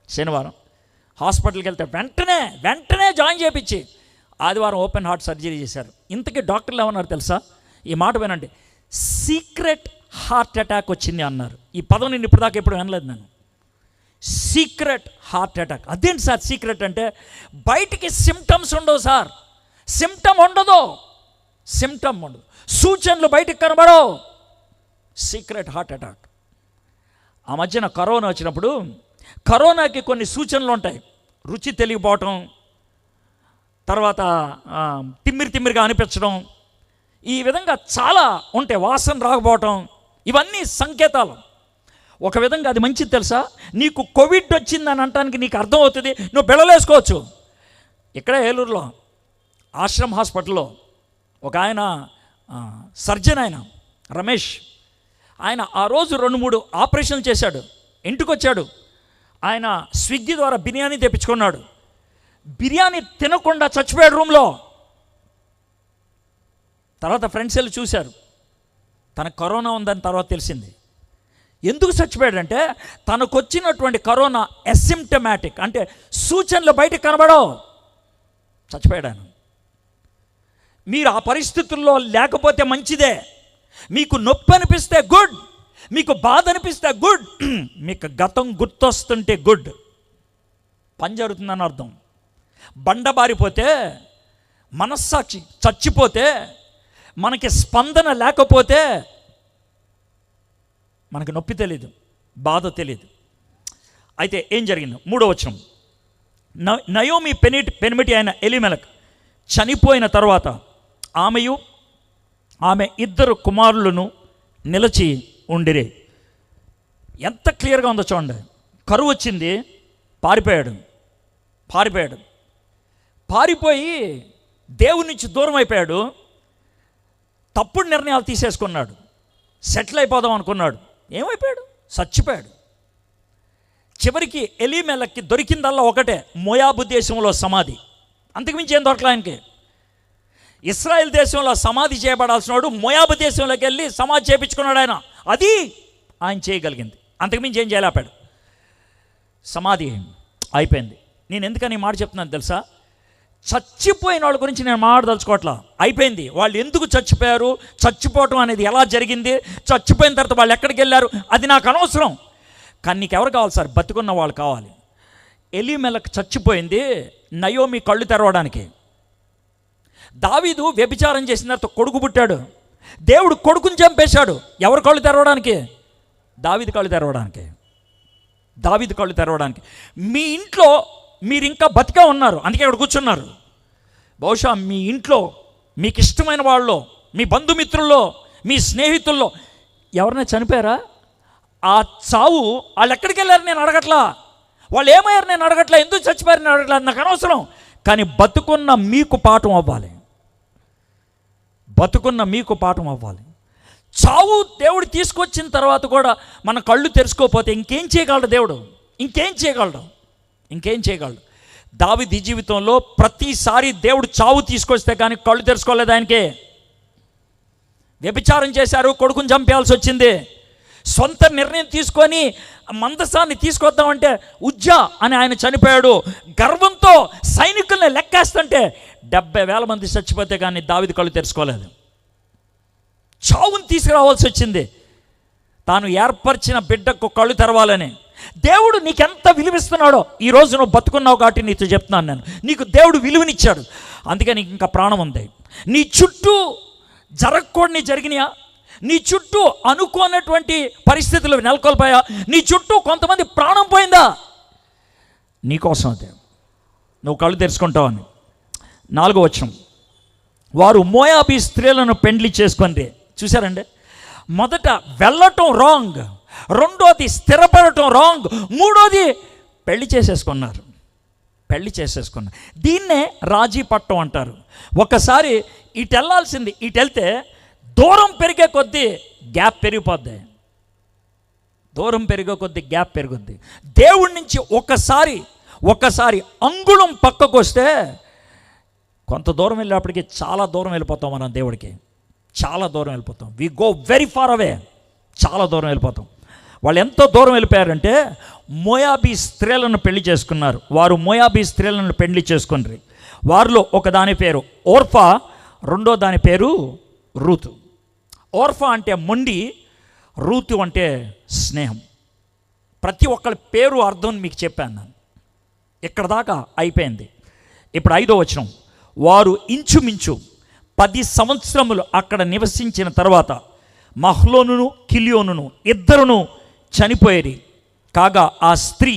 శనివారం హాస్పిటల్కి వెళ్తే వెంటనే జాయిన్ చేయించి ఆదివారం ఓపెన్ హార్ట్ సర్జరీ చేశారు. ఇంతకీ డాక్టర్లు ఏమన్నారు తెలుసా? ఈ మాట వినండి, సీక్రెట్ హార్ట్ అటాక్ వచ్చింది అన్నారు. ఈ పదం నేను ఇప్పటిదాకా ఎప్పుడు వినలేదు నేను. Secret heart attack. అదేంటి సార్ సీక్రెట్ అంటే? బయటికి సిమ్టమ్స్ ఉండవు సార్, సిమ్టమ్ ఉండదు, సూచనలు బయటికి కనబడవు. Secret heart attack. ఆ మధ్యన కరోనా వచ్చినప్పుడు కరోనాకి కొన్ని సూచనలు ఉంటాయి. రుచి తెలియపోవటం, తర్వాత తిమ్మిరిగా అనిపించడం, ఈ విధంగా చాలా ఉంటాయి. వాసన రాకపోవటం, ఇవన్నీ సంకేతాలు. ఒక విధంగా అది మంచిది తెలుసా? నీకు కోవిడ్ వచ్చిందని అనటానికి నీకు అర్థమవుతుంది, నువ్వు బెళ్ళలేసుకోవచ్చు. ఇక్కడే ఏలూరులో ఆశ్రమ్ హాస్పిటల్లో ఒక ఆయన సర్జన్, ఆయన రమేష్, ఆయన ఆ రోజు 2-3 ఆపరేషన్లు చేశాడు. ఇంటికి వచ్చాడు, ఆయన స్విగ్గీ ద్వారా బిర్యానీ తెప్పించుకున్నాడు. బిర్యానీ తినకుండా చచ్చిపోయాడు రూమ్లో. తర్వాత ఫ్రెండ్స్ వెళ్ళి చూశారు, తనకు కరోనా ఉందని తర్వాత తెలిసింది. ఎందుకు చచ్చిపోయాడంటే తనకు వచ్చినటువంటి కరోనా అసిమ్టమాటిక్, అంటే సూచనలు బయటకు కనబడవు, చచ్చిపోయాడు ఆయన. మీరు ఆ పరిస్థితుల్లో లేకపోతే మంచిదే. మీకు నొప్పి అనిపిస్తే గుడ్, మీకు బాధ అనిపిస్తే గుడ్, మీకు గతం గుర్తొస్తుంటే గుడ్. పని జరుగుతుందని అర్థం. బండబారిపోతే, మనస్సాక్షి చచ్చిపోతే, మనకి స్పందన లేకపోతే మనకి నొప్పి తెలీదు, బాధ తెలీదు. అయితే ఏం జరిగింది? 3వ వచనం, నయోమి పెనిమిటి అయిన ఎలీమెలెకు చనిపోయిన తర్వాత ఆమెయు ఆమె 2 కుమారులను నిలిచి ఉండిరే. ఎంత క్లియర్గా ఉందో చూడండి. కరువు వచ్చింది, పారిపోయి దేవుని నుంచి దూరం అయిపోయాడు, తప్పుడు నిర్ణయాలు తీసేసుకున్నాడు, సెటిల్ అయిపోదాం అనుకున్నాడు. ఏమైపోయాడు? చచ్చిపోయాడు. చివరికి ఎలీమెలెక్కి దొరికిందల్లా ఒకటే, మోయాబు దేశంలో సమాధి. అంతకుమించి ఏం దొరకలే ఆయనకి. ఇస్రాయేల్ దేశంలో సమాధి చేయబడాల్సిన వాడు మోయాబు దేశంలోకి వెళ్ళి సమాధి చేయించుకున్నాడు ఆయన. అది ఆయన చేయగలిగింది, అంతకుమించి ఏం చేయలేపాడు. సమాధి అయిపోయింది. నేను ఎందుకని ఈ మాట చెప్తున్నాను తెలుసా? చచ్చిపోయిన వాళ్ళ గురించి నేను మాట్లాడదలుచుకోవట్లా. అయిపోయింది. వాళ్ళు ఎందుకు చచ్చిపోయారు, చచ్చిపోవటం అనేది ఎలా జరిగింది, చచ్చిపోయిన తర్వాత వాళ్ళు ఎక్కడికి వెళ్ళారు, అది నాకు అనవసరం. కానీ నీకు ఎవరు కావాలి సార్? బతుకున్న వాళ్ళు కావాలి. ఎలీమెలెకు చచ్చిపోయింది నయోమి కళ్ళు తెరవడానికి. దావీదు వ్యభిచారం చేసిన తర్వాత కొడుకు పుట్టాడు, దేవుడు కొడుకుని చంపేశాడు. ఎవరు కళ్ళు తెరవడానికి? దావీదు కళ్ళు తెరవడానికి. మీ ఇంట్లో మీరు ఇంకా బతికే ఉన్నారు, అందుకే ఇక్కడ కూర్చున్నారు. బహుశా మీ ఇంట్లో మీకు ఇష్టమైన వాళ్ళలో, మీ బంధుమిత్రుల్లో, మీ స్నేహితుల్లో ఎవరైనా చనిపోయారా? ఆ చావు వాళ్ళు ఎక్కడికి వెళ్ళారు నేను అడగట్లా, వాళ్ళు ఏమయ్యారు నేను అడగట్లా, ఎందుకు చచ్చిపోయారు నేను అడగట్లా, నాకు అనవసరం. కానీ బతుకున్న మీకు పాఠం అవ్వాలి, బతుకున్న మీకు పాఠం అవ్వాలి. చావు దేవుడు తీసుకొచ్చిన తర్వాత కూడా మన కళ్ళు తెరుచుకోకపోతే ఇంకేం చేయగలడు దేవుడు? ఇంకేం చేయగలడు? దావీదు జీవితంలో ప్రతిసారి దేవుడు చావు తీసుకొస్తే కానీ కళ్ళు తెరుచుకోలేదు ఆయనకి. వ్యభిచారం చేశారు, కొడుకుని చంపేయాల్సి వచ్చింది. సొంత నిర్ణయం తీసుకొని మందసాన్ని తీసుకొద్దామంటే ఉజ్జా అని ఆయన చనిపోయాడు. గర్వంతో సైనికుల్ని లెక్కేస్తుంటే 70,000 మంది చచ్చిపోతే కానీ దావీదు కళ్ళు తెరుచుకోలేదు. చావుని తీసుకురావాల్సి వచ్చింది తాను ఏర్పరిచిన బిడ్డకు కళ్ళు తెరవాలని. దేవుడు నీకెంత విలువిస్తున్నాడో ఈరోజు నువ్వు బతుకున్నావు కాబట్టి నీతో చెప్తున్నాను నేను. నీకు దేవుడు విలువనిచ్చాడు, అందుకే నీకు ఇంకా ప్రాణం ఉంది. నీ చుట్టూ జరగకూడని జరిగినాయా? నీ చుట్టూ అనుకోనటువంటి పరిస్థితులు నెలకొల్పాయా? నీ చుట్టూ కొంతమంది ప్రాణం పోయిందా? నీకోసం అదే నువ్వు కళ్ళు తెరుచుకుంటావని. 4వ వచనం, వారు మోయాబీ స్త్రీలను పెండ్లి చేసుకొని. చూసారండి, మొదట వెళ్ళటం రాంగ్, రెండోది స్థిరపడటం రాంగ్, మూడోది పెళ్లి చేసేసుకున్నారు. దీన్నే రాజీ పట్టం అంటారు. ఒకసారి ఇటు వెళ్ళాల్సింది ఇటు వెళ్తే దూరం పెరిగే కొద్దీ గ్యాప్ పెరిగిపోద్ది, దేవుడి నుంచి ఒకసారి అంగుళం పక్కకు వస్తే కొంత దూరం వెళ్ళేప్పటికి చాలా దూరం వెళ్ళిపోతాం మనం. దేవుడికి చాలా దూరం వెళ్ళిపోతాం. We go very far away, చాలా దూరం వెళ్ళిపోతాం. వాళ్ళు ఎంతో దూరం వెళ్ళిపోయారంటే మోయాబీ స్త్రీలను పెళ్లి చేసుకున్నారు. వారు మోయాబీ స్త్రీలను పెళ్లి చేసుకున్నారు. వారిలో ఒక దాని పేరు ఓర్ఫా, రెండో దాని పేరు రూతు. ఓర్ఫా అంటే మొండి, రూతు అంటే స్నేహం. ప్రతి ఒక్కరి పేరు అర్థం మీకు చెప్పాను నేను. ఇక్కడ దాకా అయిపోయింది. ఇప్పుడు 5వ వచనం, వారు ఇంచుమించు 10 సంవత్సరములు అక్కడ నివసించిన తర్వాత మహ్లోనును కిలియోనును ఇద్దరును చనిపోయేది. కాగా ఆ స్త్రీ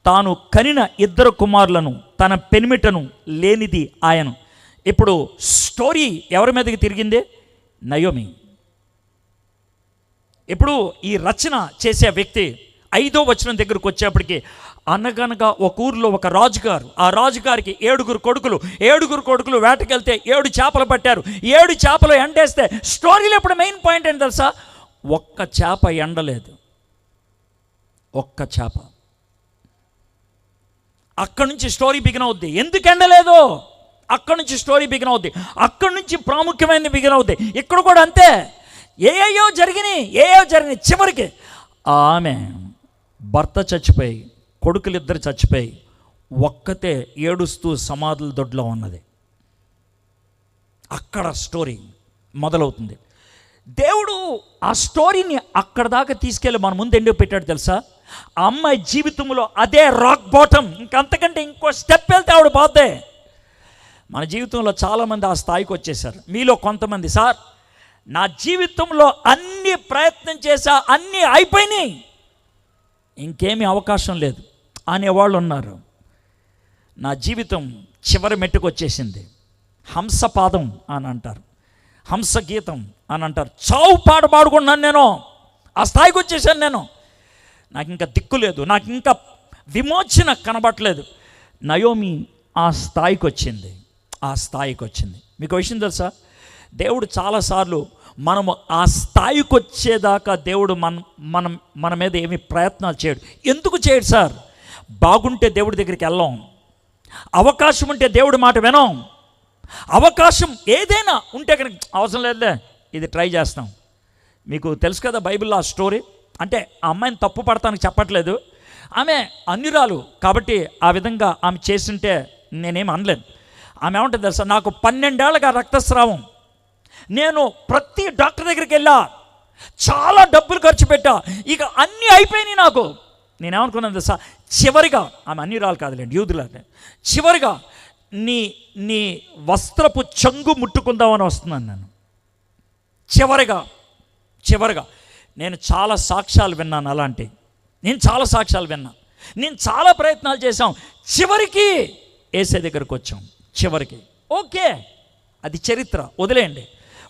తాను కనిన 2 కుమారులను తన పెనిమిటను లేనిది ఆయన. ఇప్పుడు స్టోరీ ఎవరి మీదకి తిరిగింది? నయోమి. ఇప్పుడు ఈ రచన చేసే వ్యక్తి 5వ వచనం దగ్గరకు వచ్చేప్పటికి, అనగనగా ఒక ఊర్లో ఒక రాజుగారు, ఆ రాజుగారికి 7 కొడుకులు వేటకెళ్తే 7 చేపలు పట్టారు. 7 చేపలు ఎండేస్తే స్టోరీలో ఇప్పుడు మెయిన్ పాయింట్ ఏంటి తెలుసా? ఒక్క చేప ఎండలేదు, ఒక్క చేప. అక్కడి నుంచి స్టోరీ బిగిన్ అవుద్ది. ఎందుకు ఎండలేదు? అక్కడి నుంచి స్టోరీ బిగిన్ అవుద్ది, అక్కడి నుంచి ప్రాముఖ్యమైనది బిగిన్ అవుద్ది. ఇక్కడ కూడా అంతే, ఏయో జరిగినాయి. చివరికి ఆమె భర్త చచ్చిపోయి, కొడుకులిద్దరు చచ్చిపోయి, ఒక్కతే ఏడుస్తూ సమాధుల దొడ్లో ఉన్నది. అక్కడ స్టోరీ మొదలవుతుంది. దేవుడు ఆ స్టోరీని అక్కడ దాకా తీసుకెళ్ళి మన ముందు ఎందుకు పెట్టాడు తెలుసా? ఆ అమ్మాయి జీవితంలో అదే రాక్ బాటమ్. ఇంకంతకంటే ఇంకో స్టెప్ వెళ్తే ఆవిడ పోతే. మన జీవితంలో చాలామంది ఆ స్థాయికి వచ్చేసారు. మీలో కొంతమంది, సార్ నా జీవితంలో అన్ని ప్రయత్నం చేశా, అన్నీ అయిపోయినాయి, ఇంకేమీ అవకాశం లేదు అనేవాళ్ళు ఉన్నారు. నా జీవితం చివరి మెట్టుకు వచ్చేసింది, హంసపాదం అని అంటారు, హంసగీతం అని అంటారు. చావు పాట పాడుకున్నాను నేను, ఆ స్థాయికి వచ్చేసాను నేను. నాకు ఇంకా దిక్కు లేదు, నాకు ఇంకా విమోచన కనబట్టలేదు. నయోమి ఆ స్థాయికి వచ్చింది. మీకు విషయం తెలుసా? దేవుడు చాలాసార్లు మనము ఆ స్థాయికి వచ్చేదాకా దేవుడు మన మీద ఏమి ప్రయత్నాలు చేయడు. ఎందుకు చేయడు సార్? బాగుంటే దేవుడి దగ్గరికి వెళ్ళాం, అవకాశం ఉంటే దేవుడి మాట వినాం, అవకాశం ఏదైనా ఉంటే కనుక అవసరం లేదులే ఇది ట్రై చేస్తాం. మీకు తెలుసు కదా బైబిల్లో ఆ స్టోరీ. అంటే ఆ అమ్మాయిని తప్పు పడతానికి చెప్పట్లేదు, ఆమె అన్యురాలు కాబట్టి ఆ విధంగా ఆమె చేస్తుంటే నేనేం అనలేను. ఆమె ఏమంటుంది తెలుసా? నాకు 12 ఏళ్ళగా రక్తస్రావం, నేను ప్రతి డాక్టర్ దగ్గరికి వెళ్ళా, చాలా డబ్బులు ఖర్చు పెట్టా, ఇక అన్నీ అయిపోయినాయి నాకు. నేనేమనుకున్నాను తెలుసా? చివరిగా, ఆమె అన్యురాలు కాదులేండి, యూదులాగే, చివరిగా నీ వస్త్రపు చెంగు ముట్టుకుందామని వస్తున్నాను నేను. చివరిగా నేను చాలా సాక్ష్యాలు విన్నాను, అలాంటి నేను చాలా సాక్ష్యాలు విన్నాను, నేను చాలా ప్రయత్నాలు చేశాం, చివరికి యేసే దగ్గరకు వచ్చాం. చివరికి ఓకే, అది చరిత్ర, వదిలేయండి.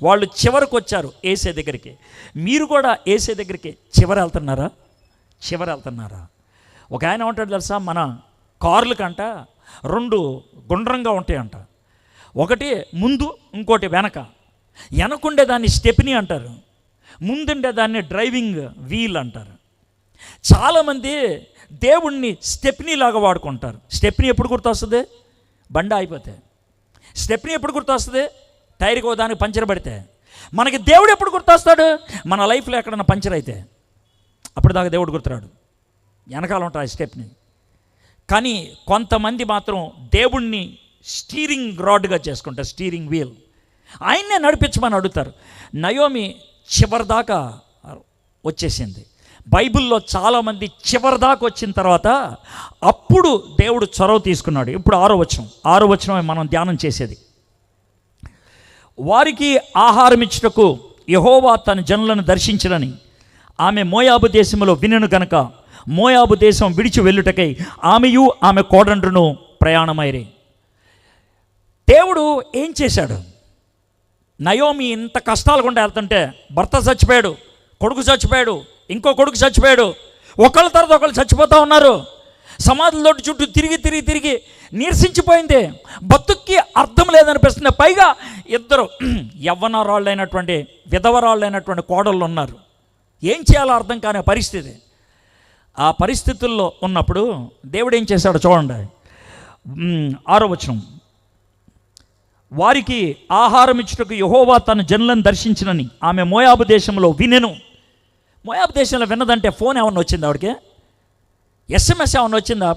వాళ్ళు చివరికి వచ్చారు యేసే దగ్గరికి. మీరు కూడా యేసే దగ్గరికి చివరి వెళ్తున్నారా? ఒక ఆయన ఉంటాడు తెలుసా, మన కార్ల కంట 2 గుండ్రంగా ఉంటాయంట. ఒకటి ముందు, ఇంకోటి వెనకుండే దాన్ని స్టెప్నీ అంటారు, ముందుండే దాన్ని డ్రైవింగ్ వీల్ అంటారు. చాలామంది దేవుణ్ణి స్టెప్నీ లాగా వాడుకుంటారు. స్టెప్నీ ఎప్పుడు గుర్తొస్తుంది? బండి అయిపోతే. స్టెప్నీ ఎప్పుడు గుర్తొస్తుంది? టైర్కి ఓ దానికి పంచర్ పడితే. మనకి దేవుడు ఎప్పుడు గుర్తొస్తాడు? మన లైఫ్లో ఎక్కడన్నా పంచర్ అయితే. అప్పుడు దాకా దేవుడు గుర్తురాడు, వెనకాల ఉంటాయి స్టెప్నీ. కానీ కొంతమంది మాత్రం దేవుణ్ణి స్టీరింగ్ రాడ్గా చేసుకుంటారు, స్టీరింగ్ వీల్. ఆయన్నే నడిపించమని అడుగుతారు. నయోమి చివరిదాకా వచ్చేసింది. బైబిల్లో చాలామంది చివరిదాకా వచ్చిన తర్వాత అప్పుడు దేవుడు చొరవ తీసుకున్నాడు. ఇప్పుడు 6వ వచనం మనం ధ్యానం చేసేది. వారికి ఆహారం ఇచ్చుటకు యెహోవా తన జనులను దర్శించడని ఆమె మోయాబు దేశంలో వినెను గనక మోయాబు దేశం విడిచి వెళ్ళుటకై ఆమెయు ఆమె కోడండ్రును ప్రయాణమైరి. దేవుడు ఏం చేశాడు? నయోమి ఇంత కష్టాలు గుండా వెళ్తుంటే భర్త చచ్చిపోయాడు, కొడుకు చచ్చిపోయాడు, ఇంకో కొడుకు చచ్చిపోయాడు, ఒకళ్ళ తర్వాత ఒకళ్ళు చచ్చిపోతూ ఉన్నారు. సమాధులతోటి చుట్టూ తిరిగి నీరసించిపోయింది. బతుక్కి అర్థం లేదనిపిస్తుంది. పైగా 2 యవ్వనరాళ్ళైనటువంటి విధవరాళ్ళైనటువంటి కోడళ్ళు ఉన్నారు. ఏం చేయాలో అర్థం కాని పరిస్థితి. ఆ పరిస్థితుల్లో ఉన్నప్పుడు దేవుడు ఏం చేశాడో చూడండి. 6వ వచనం. వారికి ఆహారం ఇచ్చుటకు యెహోవా తన జనులను దర్శించినని ఆమె మోయాబు దేశంలో వినెను. మోయాబు దేశంలో విన్నదంటే ఫోన్ ఏమన్నా వచ్చిందా ఆవిడకి? SMS ఏమన్నా వచ్చిందా?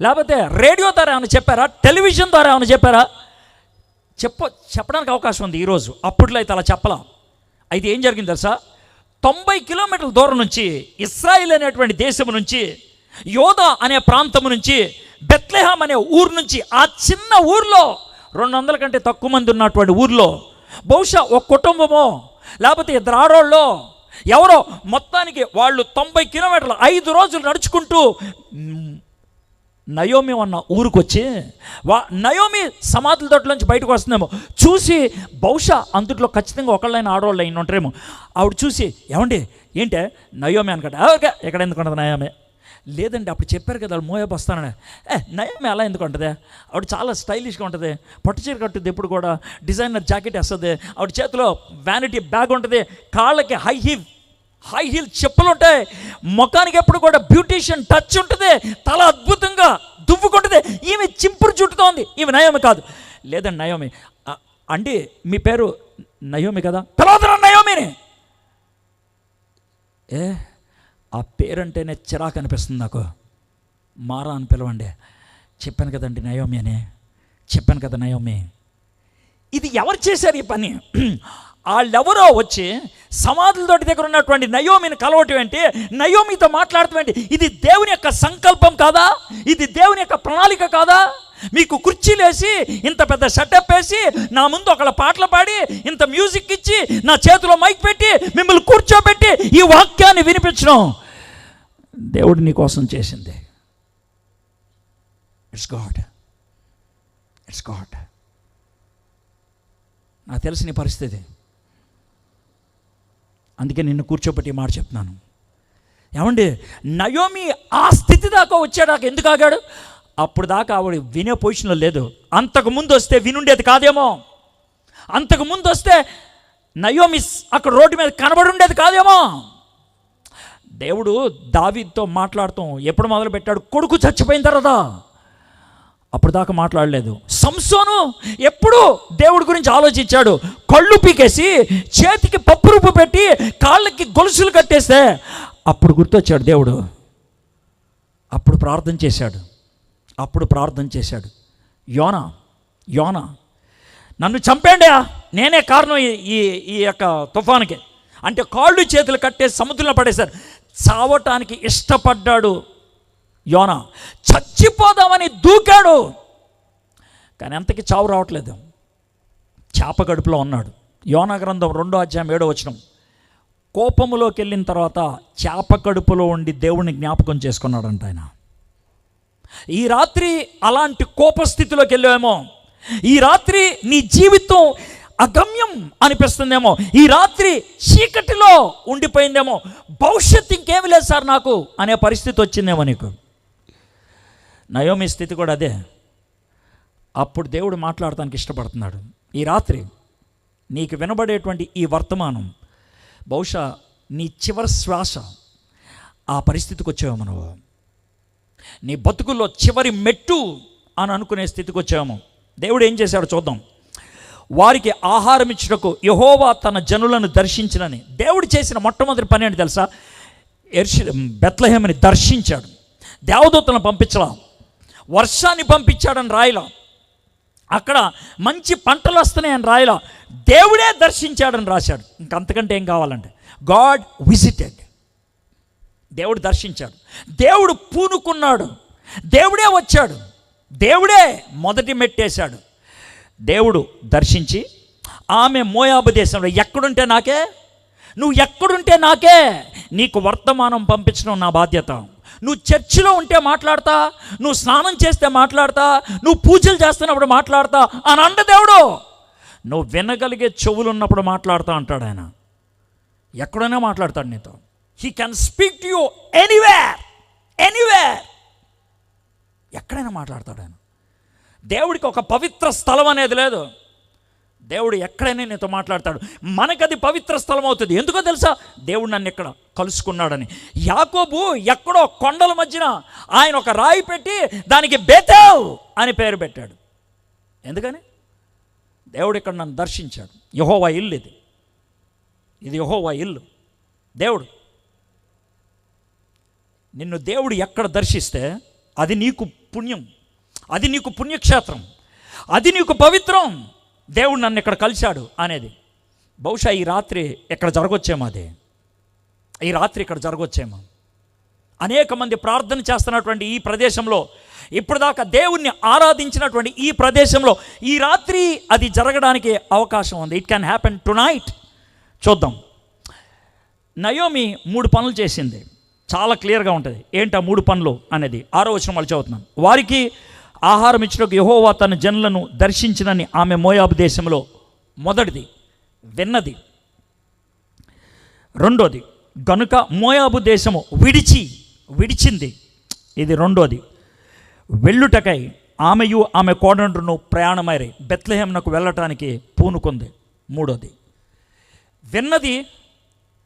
లేకపోతే రేడియో ద్వారా ఏమైనా చెప్పారా? టెలివిజన్ ద్వారా ఏమైనా చెప్పారా? చెప్పడానికి అవకాశం ఉంది ఈరోజు. అప్పట్లో అయితే అలా చెప్పలా. అయితే ఏం జరిగింది తెలుసా? 90 కిలోమీటర్ల దూరం నుంచి, ఇశ్రాయిల్ అనేటువంటి దేశం నుంచి, యోధా అనే ప్రాంతం నుంచి, బెత్లెహేం అనే ఊరు నుంచి, ఆ చిన్న ఊర్లో 200 కంటే తక్కువ మంది ఉన్నటువంటి ఊర్లో బహుశా ఒక కుటుంబమో లేకపోతే 2 ఆడోళ్ళో ఎవరో, మొత్తానికి వాళ్ళు 90 కిలోమీటర్లు 5 రోజులు నడుచుకుంటూ నయోమి ఉన్న ఊరికి వచ్చి నయోమి సమాధుల తోటలోంచి బయటకు వస్తుందేమో చూసి, బహుశా అందుట్లో ఖచ్చితంగా ఒకళ్ళైనా ఆడవాళ్ళు అయిన ఉంటారేమో. ఆవిడ చూసి, ఏమండి ఏంటే నయోమి అనుకుంటా. ఓకే, ఎక్కడ ఎందుకు ఉంటుంది నయోమి? లేదండి, అప్పుడు చెప్పారు కదా వాళ్ళు మోయాబు వస్తానని. నయోమి అలా ఎందుకు ఉంటుంది? ఆవిడ చాలా స్టైలిష్గా ఉంటుంది, పట్టుచీర కట్టుద్ది, ఎప్పుడు కూడా డిజైనర్ జాకెట్ వేస్తుంది, ఆవిడ చేతిలో వ్యానిటీ బ్యాగ్ ఉంటుంది, కాళ్ళకి హై హీల్ చెప్పులు ఉంటాయి, ముఖానికి ఎప్పుడు కూడా బ్యూటీషియన్ టచ్ ఉంటుంది, తల అద్భుతంగా దువ్వుకుంటుంది. ఈమె చింపురు చుట్టుతో ఉంది. ఈమె నయోమి కాదు. లేదండి నయోమి. అండి మీ పేరు నయోమి కదా? తర్వాత నయోమిని. ఆ పేరంటేనే చిరాకు అనిపిస్తుంది నాకు. మారా అని పిలవండి. చెప్పాను కదండి నయోమి అని, చెప్పాను కదా నయోమి. ఇది ఎవరు చేశారు ఈ పని? వాళ్ళెవరో వచ్చి సమాధులతోటి దగ్గర ఉన్నటువంటి నయోమిని కలవటం ఏంటి, నయోమితో మాట్లాడటం ఏంటి? ఇది దేవుని యొక్క సంకల్పం కాదా? ఇది దేవుని యొక్క ప్రణాళిక కాదా? మీకు కుర్చీలు వేసి, ఇంత పెద్ద సెటప్ వేసి, నా ముందు ఒకళ్ళ పాటలు పాడి, ఇంత మ్యూజిక్ ఇచ్చి, నా చేతిలో మైక్ పెట్టి, మిమ్మల్ని కూర్చోబెట్టి ఈ వాక్యాన్ని వినిపించడం దేవుడు నీ కోసం చేసింది. It's God. నాకు తెలిసి నీ పరిస్థితి, అందుకే నిన్ను కూర్చోబెట్టి మాట చెప్తున్నాను. ఏమండి, నయోమి ఆ స్థితి దాకా వచ్చాడాక ఎందుకు ఆగాడు? అప్పుడు దాకా ఆవిడ వినే పొజిషన్లో లేదు. అంతకుముందు వస్తే వినుండేది కాదేమో. అంతకుముందు వస్తే నయోమి అక్కడ రోడ్డు మీద కనబడి ఉండేది కాదేమో. దేవుడు దావీదుతో మాట్లాడతాం ఎప్పుడు మొదలు పెట్టాడు? కొడుకు చచ్చిపోయిన తర్వాత. అప్పుడు దాకా మాట్లాడలేదు. సంసోను ఎప్పుడు దేవుడి గురించి ఆలోచించాడు? కళ్ళు పీకేసి, చేతికి పప్పు రుప్పు పెట్టి, కాళ్ళకి గొలుసులు కట్టేస్తే అప్పుడు గుర్తొచ్చాడు దేవుడు. అప్పుడు ప్రార్థన చేశాడు. యోనా నన్ను చంపేండా, నేనే కారణం ఈ యొక్క తుఫానుకి అంటే కాళ్ళు చేతులు కట్టేసి సముద్రంలో పడేశారు. చావటానికి ఇష్టపడ్డాడు యోనా. చచ్చిపోదామని దూకాడు, కానీ అంతకి చావు రావట్లేదు. చేప గడుపులో ఉన్నాడు. యోనా గ్రంథం 2:7 కోపములోకి వెళ్ళిన తర్వాత చేప కడుపులో ఉండి దేవుణ్ణి జ్ఞాపకం చేసుకున్నాడంట ఆయన. ఈ రాత్రి అలాంటి కోపస్థితిలోకి వెళ్ళామేమో. ఈ రాత్రి నీ జీవితం అగమ్యం అనిపిస్తుందేమో, ఈ రాత్రి చీకటిలో ఉండిపోయిందేమో, భవిష్యత్తు ఇంకేమి లేదు సార్ నాకు అనే పరిస్థితి వచ్చిందేమో నీకు. నయోమి స్థితి కూడా అదే. అప్పుడు దేవుడు మాట్లాడటానికి ఇష్టపడుతున్నాడు. ఈ రాత్రి నీకు వినబడేటువంటి ఈ వర్తమానం బహుశా నీ చివరి శ్వాస ఆ పరిస్థితికి వచ్చావేమో, నువ్వు నీ బతుకుల్లో చివరి మెట్టు అని అనుకునే స్థితికి వచ్చావేమో. దేవుడు ఏం చేశాడో చూద్దాం. వారికి ఆహారం ఇచ్చుటకు యెహోవా తన జనులను దర్శించినని. దేవుడు చేసిన మొట్టమొదటి పని ఏంటి తెలుసా? బెత్లెహేముని దర్శించాడు. దేవదూతలను పంపించలా, వర్షాన్ని పంపించాడని రాయలా, అక్కడ మంచి పంటలు వస్తున్నాయని రాయలా, దేవుడే దర్శించాడని రాశాడు. ఇంకంతకంటే ఏం కావాలంటే, గాడ్ విజిటెడ్, దేవుడు దర్శించాడు, దేవుడు పూనుకున్నాడు, దేవుడే వచ్చాడు, దేవుడే మొదటి మెట్టేశాడు. దేవుడు దర్శించి ఆమె మోయాబు దేశంలో ఎక్కడుంటే నాకే, నువ్వు ఎక్కడుంటే నాకే, నీకు వర్తమానం పంపించడం నా బాధ్యత. నువ్వు చర్చిలో ఉంటే మాట్లాడతా, నువ్వు స్నానం చేస్తే మాట్లాడతా, నువ్వు పూజలు చేస్తున్నప్పుడు మాట్లాడతా అని అంట దేవుడు. నువ్వు వినగలిగే చెవులు ఉన్నప్పుడు మాట్లాడతా అంటాడు ఆయన. ఎక్కడైనా మాట్లాడతాడు నీతో. He can speak to you anywhere, anywhere, ఎక్కడైనా మాట్లాడతాడు ఆయన. దేవుడికి ఒక పవిత్ర స్థలం అనేది లేదు. దేవుడు ఎక్కడైనా నీతో మాట్లాడతాడు. మనకది పవిత్ర స్థలం అవుతుంది. ఎందుకో తెలుసా? దేవుడు నన్ను ఇక్కడ కలుసుకున్నాడని. యాకోబు ఎక్కడో కొండల మధ్యన ఆయన ఒక రాయి పెట్టి దానికి బేతేల్ అని పేరు పెట్టాడు. ఎందుకని? దేవుడు ఇక్కడ నన్ను దర్శించాడు. యెహోవా ఇల్లు ఇది, ఇది యెహోవా ఇల్లు. దేవుడు నిన్ను దేవుడు ఎక్కడ దర్శిస్తే అది నీకు పుణ్యం, అది నీకు పుణ్యక్షేత్రం, అది నీకు పవిత్రం. దేవుడు నన్ను ఇక్కడ కలిశాడు అనేది బహుశా ఈ రాత్రి ఇక్కడ జరగొచ్చేమో, అదే ఈ రాత్రి ఇక్కడ జరగొచ్చేమో. అనేక మంది ప్రార్థన చేస్తున్నటువంటి ఈ ప్రదేశంలో, ఇప్పటిదాకా దేవుణ్ణి ఆరాధించినటువంటి ఈ ప్రదేశంలో ఈ రాత్రి అది జరగడానికి అవకాశం ఉంది. It can happen tonight. చూద్దాం. నయోమి 3 పనులు చేసింది, చాలా క్లియర్గా ఉంటుంది. ఏంటి ఆ 3 పనులు అనేది 6వ వచనం మళ్ళీ చదువుతున్నాను. వారికి ఆహారం ఇచ్చుటకు యెహోవా తన జనులను దర్శించినని ఆమె మోయాబు దేశంలో. మొదటిది విన్నది. రెండోది గనుక మోయాబు దేశము విడిచింది. ఇది రెండోది. వెళ్ళుటకై ఆమెయు ఆమె కోడండ్రును ప్రయాణమైరి బెత్లెహేమునకు వెళ్ళటానికి పూనుకుంది. మూడోది విన్నది,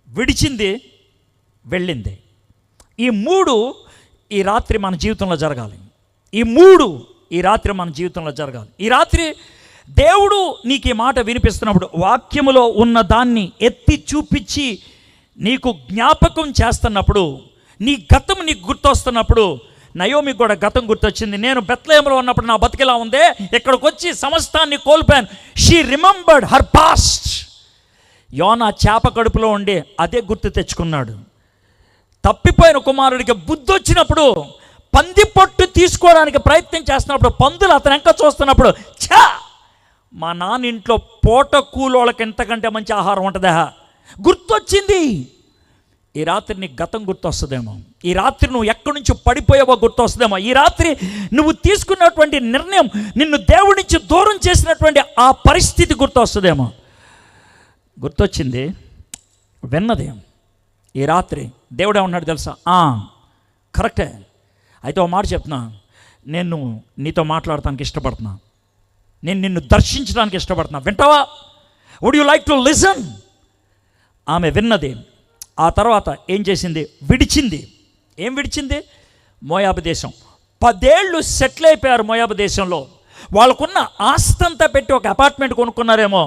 విడిచింది, వెళ్ళింది. ఈ 3 ఈ రాత్రి మన జీవితంలో జరగాలి. ఈ 3 ఈ రాత్రి మన జీవితంలో జరగాలి. ఈ రాత్రి దేవుడు నీకు ఈ మాట వినిపిస్తున్నప్పుడు, వాక్యములో ఉన్న దాన్ని ఎత్తి చూపించి నీకు జ్ఞాపకం చేస్తున్నప్పుడు, నీ గతం నీకు గుర్తొస్తున్నప్పుడు, నయోమికి కూడా గతం గుర్తొచ్చింది. నేను బెత్లెహేములో ఉన్నప్పుడు నా బతికిలా ఉందే, ఇక్కడికి వచ్చి సమస్తాన్ని కోల్పోయాను. She remembered her past. యోనా చేప కడుపులో ఉండి అదే గుర్తు తెచ్చుకున్నాడు. తప్పిపోయిన కుమారుడికి బుద్ధి వచ్చినప్పుడు, పంది పొట్టు తీసుకోవడానికి ప్రయత్నం చేస్తున్నప్పుడు, పందులు అతను ఎంక చూస్తున్నప్పుడు, ఛా, మా నాన్న ఇంట్లో పూట కూలోళ్ళకి ఎంతకంటే మంచి ఆహారం ఉంటుందా గుర్తొచ్చింది. ఈ రాత్రి నీకు గతం గుర్తొస్తుందేమో. ఈ రాత్రి నువ్వు ఎక్కడి నుంచి పడిపోయావో గుర్తొస్తుందేమో. ఈ రాత్రి నువ్వు తీసుకున్నటువంటి నిర్ణయం నిన్ను దేవుడి నుంచి దూరం చేసినటువంటి ఆ పరిస్థితి గుర్తొస్తుందేమో. గుర్తొచ్చింది, విన్నది. ఈ రాత్రి దేవుడే ఉన్నాడు తెలుసా? కరెక్టే. అయితే ఒక మాట చెప్తున్నా, నేను నీతో మాట్లాడటానికి ఇష్టపడుతున్నా, నేను నిన్ను దర్శించడానికి ఇష్టపడుతున్నా. వింటావా? Would you like to listen? ఆమె విన్నది. ఆ తర్వాత ఏం చేసింది? విడిచింది. ఏం విడిచింది? మోయాబు దేశం. 10 ఏళ్ళు సెటిల్ అయిపోయారు మోయాబు దేశంలో. వాళ్ళకున్న ఆస్తంతా పెట్టి ఒక అపార్ట్మెంట్ కొనుక్కున్నారేమో.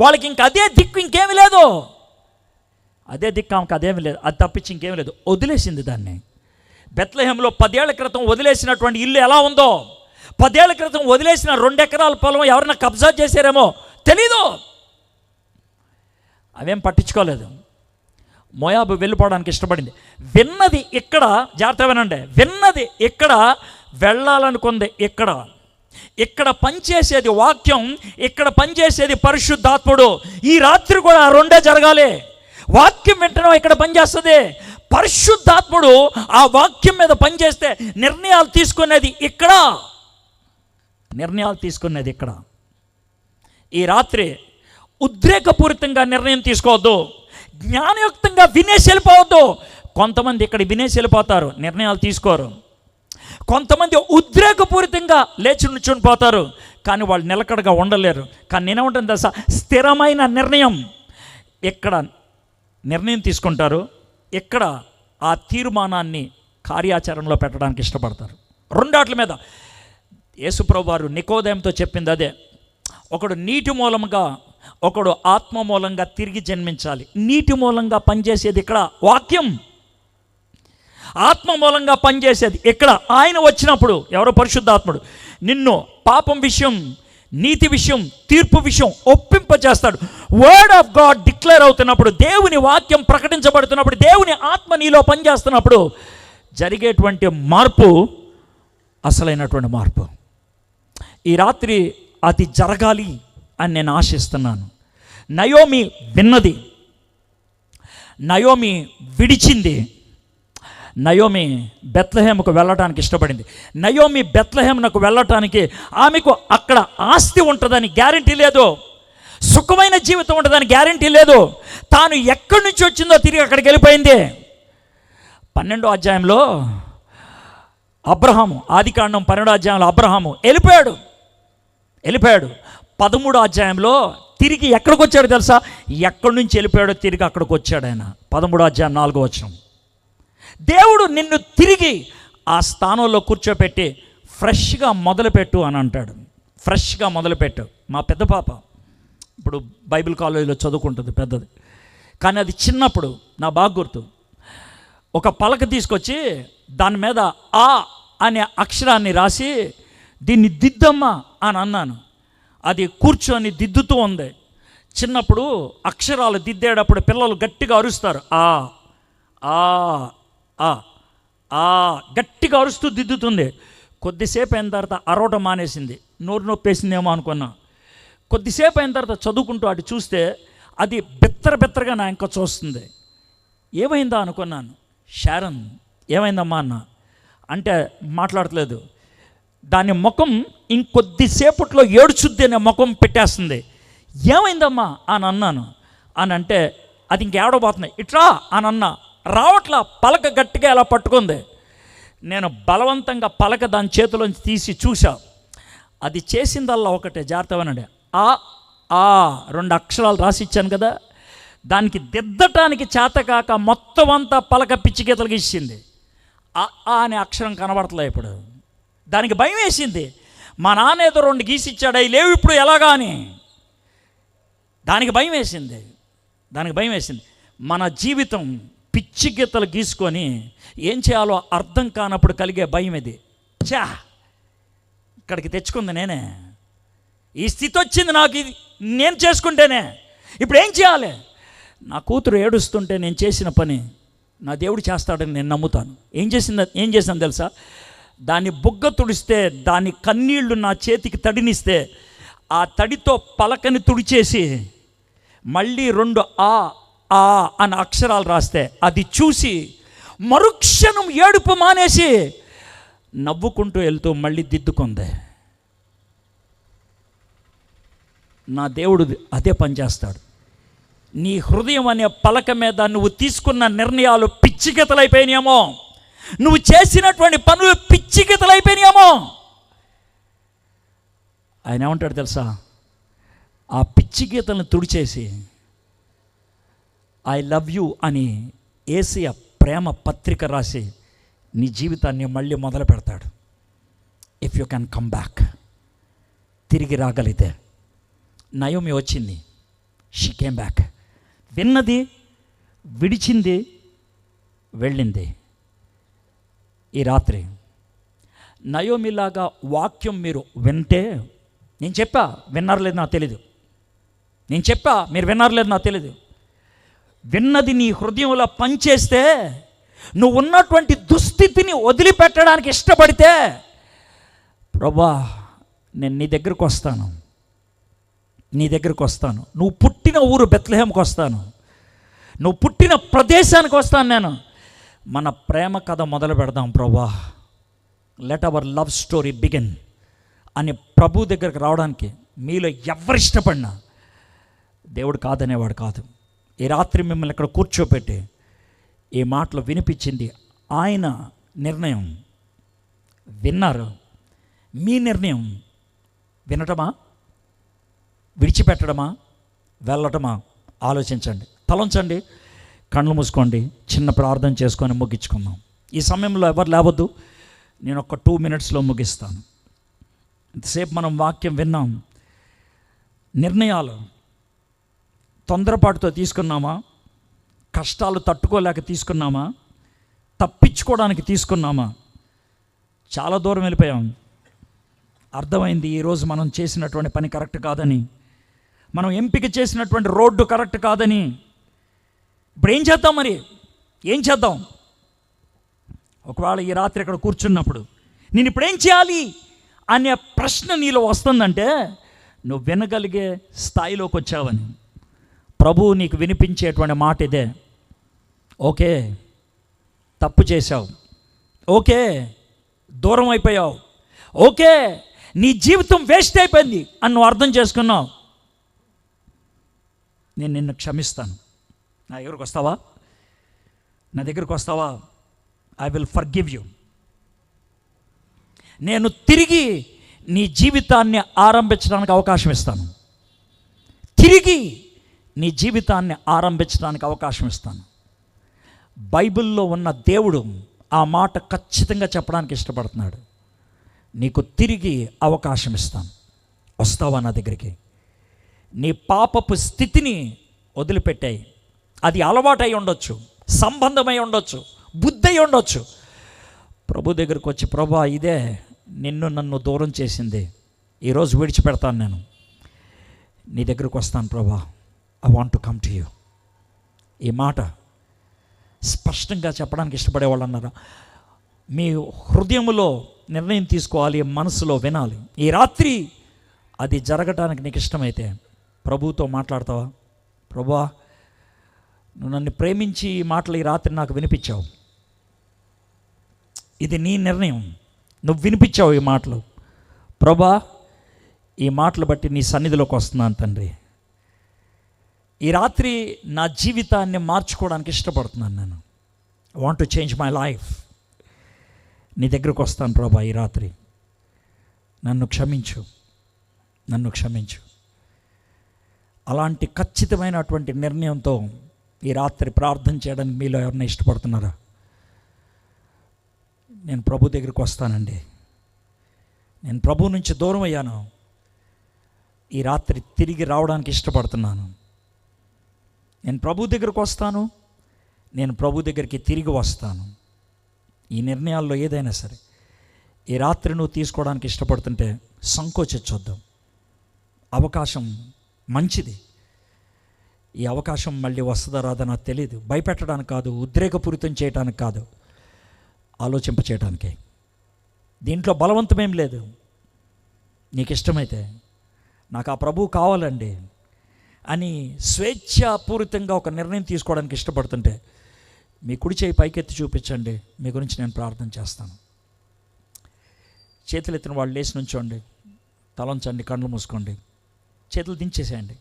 వాళ్ళకి ఇంక అదే దిక్కు, ఇంకేమీ లేదు. అదే దిక్కు ఆమెకు అదేమీ లేదు, అది తప్పించి ఇంకేమీ లేదు. వదిలేసింది దాన్ని. బెత్లెహేములో 10 ఏళ్ల క్రితం వదిలేసినటువంటి ఇల్లు ఎలా ఉందో, 10 ఏళ్ల క్రితం వదిలేసిన 2 ఎకరాల పొలం ఎవరైనా కబ్జా చేశారేమో తెలీదు. అవేం పట్టించుకోలేదు. మోయాబు వెళ్ళిపోవడానికి ఇష్టపడింది. విన్నది ఇక్కడ, జాగ్రత్త వినండి, విన్నది ఇక్కడ, వెళ్ళాలనుకుంది ఇక్కడ. ఇక్కడ పనిచేసేది వాక్యం, ఇక్కడ పనిచేసేది పరిశుద్ధాత్ముడు. ఈ రాత్రి కూడా ఆ 2 జరగాలి. వాక్యం వింటడం ఇక్కడ పనిచేస్తుంది, పరిశుద్ధాత్ముడు ఆ వాక్యం మీద పనిచేస్తే నిర్ణయాలు తీసుకునేది ఇక్కడ, నిర్ణయాలు తీసుకునేది ఇక్కడ. ఈ రాత్రి ఉద్రేకపూరితంగా నిర్ణయం తీసుకోవద్దు, జ్ఞానయుక్తంగా వినేసి వెళ్ళిపోవద్దు. కొంతమంది ఇక్కడ వినేసి వెళ్ళిపోతారు, నిర్ణయాలు తీసుకోరు. కొంతమంది ఉద్రేకపూరితంగా లేచి నుంచుని పోతారు, కానీ వాళ్ళు నిలకడగా ఉండలేరు. కానీ నేనేమంటాను తెలుసా, స్థిరమైన నిర్ణయం. ఎక్కడ నిర్ణయం తీసుకుంటారు, ఎక్కడ ఆ తీర్మానాన్ని కార్యాచరణలో పెట్టడానికి ఇష్టపడతారు. రెండాట్ల మీద యేసుప్రభువు వారు నికోదేముతో చెప్పింది అదే. ఒకడు నీటి మూలంగా, ఒకడు ఆత్మ మూలంగా తిరిగి జన్మించాలి. నీటి మూలంగా పనిచేసేది ఇక్కడ వాక్యం, ఆత్మ మూలంగా పనిచేసేది ఇక్కడ ఆయన వచ్చినప్పుడు. ఎవరో పరిశుద్ధాత్ముడు నిన్ను పాపం విషయం, నీతి విషయం, తీర్పు విషయం ఒప్పింపచేస్తాడు. వర్డ్ ఆఫ్ గాడ్ డిక్లేర్ అవుతున్నప్పుడు, దేవుని వాక్యం ప్రకటించబడుతున్నప్పుడు, దేవుని ఆత్మ నీలో పనిచేస్తున్నప్పుడు జరిగేటువంటి మార్పు అసలైనటువంటి మార్పు. ఈ రాత్రి అది జరగాలి అని నేను ఆశిస్తున్నాను. నయోమి విన్నది, నయోమి విడిచింది, నయోమి బెత్లెహేముకు వెళ్ళటానికి ఇష్టపడింది. నయోమి బెత్లెహేమునకు వెళ్ళటానికి ఆమెకు అక్కడ ఆస్తి ఉంటుందని గ్యారంటీ లేదు, సుఖమైన జీవితం ఉంటుందని గ్యారంటీ లేదు. తాను ఎక్కడి నుంచి వచ్చిందో తిరిగి అక్కడికి వెళ్ళిపోయింది. 12వ అధ్యాయంలో అబ్రహాము, ఆదికాండం 12వ అధ్యాయంలో అబ్రహాము వెళ్ళిపోయాడు. 13వ అధ్యాయంలో తిరిగి ఎక్కడికి వచ్చాడు తెలుసా? ఎక్కడి నుంచి వెళ్ళిపోయాడో తిరిగి అక్కడికి వచ్చాడు ఆయన. 13వ అధ్యాయం 4వ వచనం. దేవుడు నిన్ను తిరిగి ఆ స్థానంలో కూర్చోపెట్టి ఫ్రెష్గా మొదలుపెట్టు అని అంటాడు. ఫ్రెష్గా మొదలుపెట్టు. మా పెద్ద పాప ఇప్పుడు బైబిల్ కాలేజీలో చదువుకుంటుంది, పెద్దది. కానీ అది చిన్నప్పుడు నా బాగా గుర్తు, ఒక పలక తీసుకొచ్చి దాని మీద ఆ అనే అక్షరాన్ని రాసి దీన్ని దిద్దమ్మా అని అన్నాను. అది కూర్చొని దిద్దుతూ ఉంది. చిన్నప్పుడు అక్షరాలు దిద్దేటప్పుడు పిల్లలు గట్టిగా అరుస్తారు, ఆ ఆ ఆ ఆ గట్టిగా అరుస్తూ దిద్దుతుంది. కొద్దిసేపు అయిన తర్వాత అరవటం మానేసింది, నోరు నొప్పేసిందేమో అనుకున్నా. కొద్దిసేపు అయిన తర్వాత చదువుకుంటూ అటు చూస్తే అది బిత్తరగా నా ఇంకా చూస్తుంది. ఏమైందా అనుకున్నాను. షారన్ ఏమైందమ్మా అన్న అంటే మాట్లాడట్లేదు. దాని ముఖం ఇంకొద్దిసేపట్లో ఏడుచుద్ది అనే ముఖం పెట్టేస్తుంది. ఏమైందమ్మా అని అన్నాను. అని అంటే అది ఇంకేడబోతుంది, ఇట్రా అని అన్నా. రావట్లా, పలక గట్టిగా ఎలా పట్టుకుంది. నేను బలవంతంగా పలక దాని చేతిలోంచి తీసి చూసా. అది చేసిందల్లా ఒకటే, జాగ్రత్తగానండి, ఆ ఆ 2 అక్షరాలు రాసిచ్చాను కదా, దానికి దిద్దటానికి చేతకాక మొత్తం అంతా పలక పిచ్చి గీతలు గీసింది. ఆ అనే అక్షరం కనబడతలే ఇప్పుడు. దానికి భయం వేసింది. మా నాన్న ఏదో 2 గీసిచ్చాడు, అవి లేవు ఇప్పుడు ఎలాగా అని. దానికి భయం వేసింది. మన జీవితం పిచ్చి గీతలు గీసుకొని ఏం చేయాలో అర్థం కానప్పుడు కలిగే భయం ఇది. ఇక్కడికి తెచ్చుకుంది నేనే, ఈ స్థితి వచ్చింది నాకు, ఇది నేను చేసుకుంటేనే. ఇప్పుడు ఏం చేయాలి? నా కూతురు ఏడుస్తుంటే నేను చేసిన పని నా దేవుడు చేస్తాడని నేను నమ్ముతాను. ఏం చేశాను తెలుసా? దాన్ని బుగ్గ తుడిస్తే, దాని కన్నీళ్లు నా చేతికి తడినిస్తే, ఆ తడితో పలకని తుడిచేసి మళ్ళీ 2 ఆ అన్న అక్షరాలు రాస్తే అది చూసి మరుక్షణం ఏడుపు మానేసి నవ్వుకుంటూ వెళ్తూ మళ్ళీ దిద్దుకుంది. నా దేవుడు అదే పనిచేస్తాడు. నీ హృదయం అనే పలక మీద నువ్వు తీసుకున్న నిర్ణయాలు పిచ్చిగీతలైపోయినాయేమో, నువ్వు చేసినటువంటి పనులు పిచ్చిగీతలైపోయినాయేమో. ఆయన ఏమంటాడు తెలుసా? ఆ పిచ్చి గీతలను తుడిచేసి ఐ లవ్ యూ అని యేసయ్య ప్రేమ పత్రిక రాసి నీ జీవితాన్ని మళ్ళీ మొదలు పెడతాడు. If you can come back, తిరిగి రాగలిగితే. నయోమి వచ్చింది, షీ కేమ్ బ్యాక్. విన్నది, విడిచింది, వెళ్ళింది. ఈ రాత్రి నయోమిలాగా వాక్యం మీరు వింటే, నేను చెప్పా విన్నారు లేదు నాకు తెలీదు, మీరు విన్నారు లేదు నాకు తెలీదు, విన్నది నీ హృదయంలో పనిచేస్తే, నువ్వు ఉన్నటువంటి దుస్థితిని వదిలిపెట్టడానికి ఇష్టపడితే, ప్రభా నేను నీ దగ్గరకు వస్తాను, నువ్వు పుట్టిన ఊరు బెత్లెహేముకు వస్తాను, నువ్వు పుట్టిన ప్రదేశానికి వస్తాను, నేను మన ప్రేమ కథ మొదలు పెడదాం ప్రభా, let hour love story begin అని ప్రభు దగ్గరకు రావడానికి మీలో ఎవరు ఇష్టపడినా దేవుడు కాదనేవాడు కాదు. ఈ రాత్రి మిమ్మల్ని ఇక్కడ కూర్చోపెట్టి ఈ మాటలు వినిపించింది ఆయన నిర్ణయం. విన్నారు. మీ నిర్ణయం వినటమా, విడిచిపెట్టడమా, వెళ్ళటమా? ఆలోచించండి. తలంచండి, కళ్ళు మూసుకోండి, చిన్న ప్రార్థన చేసుకొని ముగించుకుందాం. ఈ సమయంలో ఎవరు లేవద్దు. నేను ఒక 2 minutesలో ముగిస్తాను. ఇంతసేపు మనం వాక్యం విన్నాం. నిర్ణయాలు తొందరపాటుతో తీసుకున్నామా, కష్టాలు తట్టుకోలేక తీసుకున్నామా, తప్పించుకోవడానికి తీసుకున్నామా? చాలా దూరం వెళ్ళిపోయాం. అర్థమైంది ఈరోజు మనం చేసినటువంటి పని కరెక్ట్ కాదని, మనం ఎంపిక చేసినటువంటి రోడ్డు కరెక్ట్ కాదని. ఇప్పుడు ఏం చేద్దాం? మరి ఏం చేద్దాం? ఒకవేళ ఈ రాత్రి ఇక్కడ కూర్చున్నప్పుడు నేను ఇప్పుడు ఏం చేయాలి అనే ప్రశ్న నీలో వస్తుందంటే నువ్వు వినగలిగే స్థాయిలోకి వచ్చావని. ప్రభువు నీకు వినిపించేటువంటి మాట ఇదే. ఓకే, తప్పు చేశావు. ఓకే, దూరం అయిపోయావు. ఓకే, నీ జీవితం వేస్ట్ అయిపోయింది అని నువ్వు అర్థం చేసుకున్నావు. నేను నిన్ను క్షమిస్తాను. నా దగ్గరకు వస్తావా? నా దగ్గరకు వస్తావా? I will forgive you. నేను తిరిగి నీ జీవితాన్ని ఆరంభించడానికి అవకాశం ఇస్తాను. తిరిగి నీ జీవితాన్ని ఆరంభించడానికి అవకాశం ఇస్తాను. బైబిల్లో ఉన్న దేవుడు ఆ మాట ఖచ్చితంగా చెప్పడానికి ఇష్టపడుతున్నాడు. నీకు తిరిగి అవకాశం ఇస్తాను. వస్తావా నా దగ్గరికి? నీ పాపపు స్థితిని వదిలిపెట్టాయి. అది అలవాటై ఉండొచ్చు, సంబంధమై ఉండొచ్చు, బుద్ధి అయి ఉండొచ్చు. ప్రభు దగ్గరికి వచ్చి, ప్రభా ఇదే నిన్ను నన్ను దూరం చేసింది, ఈరోజు విడిచిపెడతాను, నేను నీ దగ్గరకు వస్తాను ప్రభా, I want to come to you. ఈ మాట స్పష్టంగా చెప్పడానికి ఇష్టపడేవాళ్ళు అన్నారా? మీ హృదయంలో నిర్ణయం తీసుకోవాలి, మనసులో వినాలి. ఈ రాత్రి అది జరగటానికి నీకు ఇష్టమైతే ప్రభువుతో మాట్లాడతావా? ప్రభువా, నువ్వు నన్ను ప్రేమించి ఈ మాటలు ఈ రాత్రి నాకు వినిపించావు. ఇది నీ నిర్ణయం, నువ్వు వినిపించావు ఈ మాటలు. ప్రభా, ఈ మాటలు బట్టి నీ సన్నిధిలోకి వస్తున్నాను తండ్రి. ఈ రాత్రి నా జీవితాన్ని మార్చుకోవడానికి ఇష్టపడుతున్నాను. నేను I want to change my life. నీ దగ్గరకు వస్తాను ప్రభా. ఈ రాత్రి నన్ను క్షమించు, నన్ను క్షమించు. అలాంటి ఖచ్చితమైనటువంటి నిర్ణయంతో ఈ రాత్రి ప్రార్థన చేయడానికి మీలో ఎవరైనా ఇష్టపడుతున్నారా? నేను ప్రభు దగ్గరికి వస్తానండి, నేను ప్రభు నుంచి దూరం అయ్యాను, ఈ రాత్రి తిరిగి రావడానికి ఇష్టపడుతున్నాను. నేను ప్రభు దగ్గరికి వస్తాను, నేను ప్రభు దగ్గరికి తిరిగి వస్తాను. ఈ నిర్ణయాల్లో ఏదైనా సరే ఈ రాత్రి నువ్వు తీసుకోవడానికి ఇష్టపడుతుంటే సంకోచించొద్దాం. అవకాశం మంచిది. ఈ అవకాశం మళ్ళీ వస్తుందా రాదా నాకు తెలియదు. భయపెట్టడానికి కాదు, ఉద్రేకపూరితం చేయడానికి కాదు, ఆలోచింప చేయడానికే. దీంట్లో బలవంతమేం లేదు. నీకు ఇష్టమైతే నాకు ఆ ప్రభువు కావాలండి అని స్వేచ్ఛాపూరితంగా ఒక నిర్ణయం తీసుకోవడానికి ఇష్టపడుతుంటే మీ కుడి చేయి పైకెత్తి చూపించండి, మీ గురించి నేను ప్రార్థన చేస్తాను. చేతులు ఎత్తిన వాళ్ళు లేచి నుంచోండి, తలంచండి, కళ్ళు మూసుకోండి, చేతులు దించేసేయండి,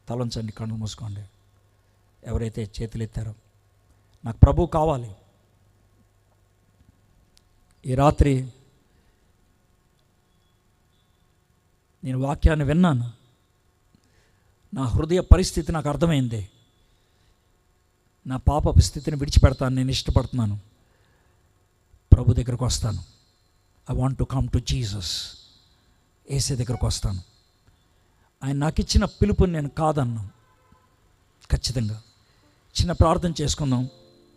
తలంచండి, కళ్ళు మూసుకోండి. ఎవరైతే చేతులు ఎత్తారో నాకు ప్రభువు కావాలి. ఈ రాత్రి నేను వాక్యాన్ని విన్నాను, నా హృదయ పరిస్థితి నాకు అర్థమైంది, నా పాపపు స్థితిని విడిచిపెడతాను, నేను ఇష్టపడుతున్నాను, ప్రభు దగ్గరకు వస్తాను. I want to come to Jesus. యేసే దగ్గరకు వస్తాను. ఆయన నాకు ఇచ్చిన పిలుపుని నేను కాదన్నాను. ఖచ్చితంగా చిన్న ప్రార్థన చేసుకుందాం.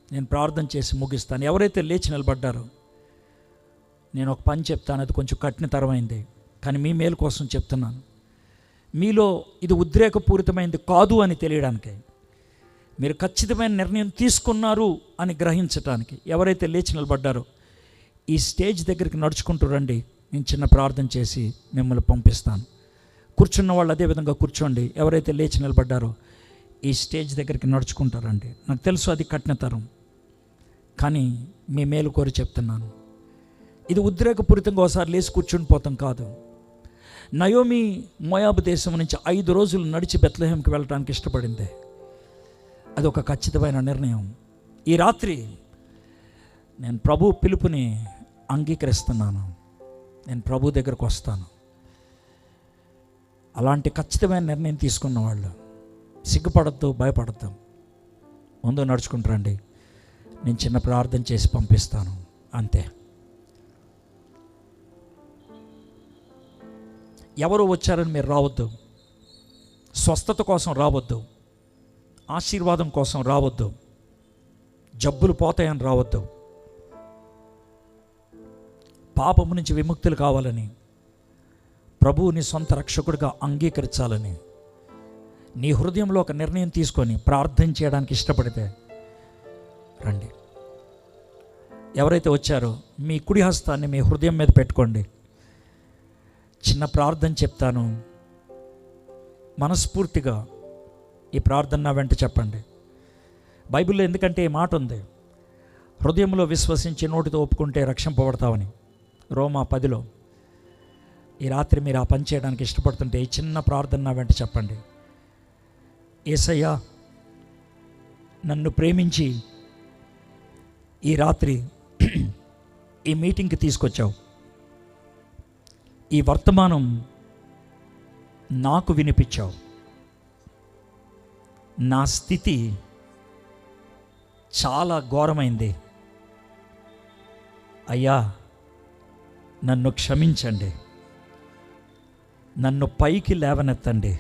నేను ప్రార్థన చేసి ముగిస్తాను. ఎవరైతే లేచి నిలబడ్డారో నేను ఒక పని చెప్తాను, అది కొంచెం కఠినతరమైంది, కానీ మీ మేలు కోసం చెప్తున్నాను. మీలో ఇది ఉద్రేకపూరితమైంది కాదు అని తెలియడానికి, మీరు ఖచ్చితమైన నిర్ణయం తీసుకున్నారు అని గ్రహించటానికి ఎవరైతే లేచి నిలబడ్డారో ఈ స్టేజ్ దగ్గరికి నడుచుకుంటూ రండి. నేను చిన్న ప్రార్థన చేసి మిమ్మల్ని పంపిస్తాను. కూర్చున్న వాళ్ళు అదేవిధంగా కూర్చోండి. ఎవరైతే లేచి నిలబడ్డారో ఈ స్టేజ్ దగ్గరికి నడుచుకుంటారండి. నాకు తెలుసు అది కఠినతరం, కానీ మీ మేలు కోరి చెప్తున్నాను. ఇది ఉద్రేకపూరితంగా ఒకసారి లేచి కూర్చుని పోతాం కాదు. నయోమి మోయాబు దేశం నుంచి 5 రోజులు నడిచి బెత్లెహేంకి వెళ్ళడానికి ఇష్టపడింది. అది ఒక ఖచ్చితమైన నిర్ణయం. ఈ రాత్రి నేను ప్రభు పిలుపుని అంగీకరిస్తున్నాను, నేను ప్రభు దగ్గరకు వస్తాను. అలాంటి ఖచ్చితమైన నిర్ణయం తీసుకున్న వాళ్ళు సిగ్గుపడద్దు, భయపడద్దు, ముందు నడుచుకుంటారండి. నేను చిన్న ప్రార్థన చేసి పంపిస్తాను, అంతే. ఎవరు వచ్చారని మీరు రావద్దు, స్వస్థత కోసం రావద్దు, ఆశీర్వాదం కోసం రావద్దు, జబ్బులు పోతాయని రావద్దు, పాపము నుంచి విముక్తులు కావాలని, ప్రభువుని సొంత రక్షకుడిగా అంగీకరించాలని నీ హృదయంలో ఒక నిర్ణయం తీసుకొని ప్రార్థన చేయడానికి ఇష్టపడితే రండి. ఎవరైతే వచ్చారో మీ కుడి హస్తాన్ని మీ హృదయం మీద పెట్టుకోండి. చిన్న ప్రార్థన చెప్తాను, మనస్ఫూర్తిగా ఈ ప్రార్థన నా వెంట చెప్పండి. బైబిల్లో ఎందుకంటే ఈ మాట ఉంది, హృదయంలో విశ్వసించి నోటితో ఒప్పుకుంటే రక్షింపబడతావని. రోమా 10లో. ఈ రాత్రి మీరు ఆ పని చేయడానికి ఇష్టపడుతుంటే ఈ చిన్న ప్రార్థన నా వెంట చెప్పండి. యేసయ్యా, నన్ను ప్రేమించి ఈ రాత్రి ఈ మీటింగ్కి తీసుకొచ్చావు. ఈ వర్తమానం నాకు వినిపించావు. నా స్థితి చాలా ఘోరమైంది. అయ్యా, నన్ను క్షమించండి, నన్ను పైకి లేవనెత్తండి.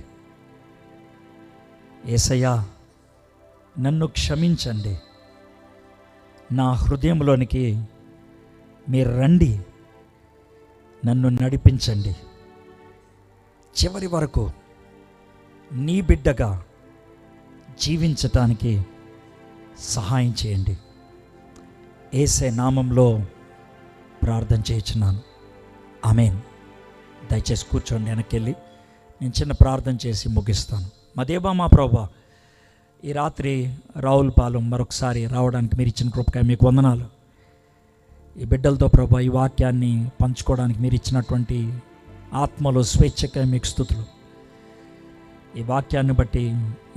యేసయ్యా, నన్ను క్షమించండి, నా హృదయంలోనికి మీరు రండి, నన్ను నడిపించండి, చివరి వరకు నీ బిడ్డగా జీవించటానికి సహాయం చేయండి. యేసే నామంలో ప్రార్థన చేయించున్నాను, ఆమేన్. దయచేసి కూర్చోండి. వెనక్కి వెళ్ళి నేను చిన్న ప్రార్థన చేసి ముగిస్తాను. మా దేవా, మా ప్రభువా, ఈ రాత్రి రావులపాలెం మరొకసారి రావడానికి మీరు ఇచ్చిన కృపకాయ మీకు వందనాలు. ఈ బిడ్డలతో ప్రభువా ఈ వాక్యాన్ని పంచుకోవడానికి మీరు ఇచ్చినటువంటి ఆత్మలో స్వేచ్ఛకాయ మీకు స్తుతులు. ఈ వాక్యాన్ని బట్టి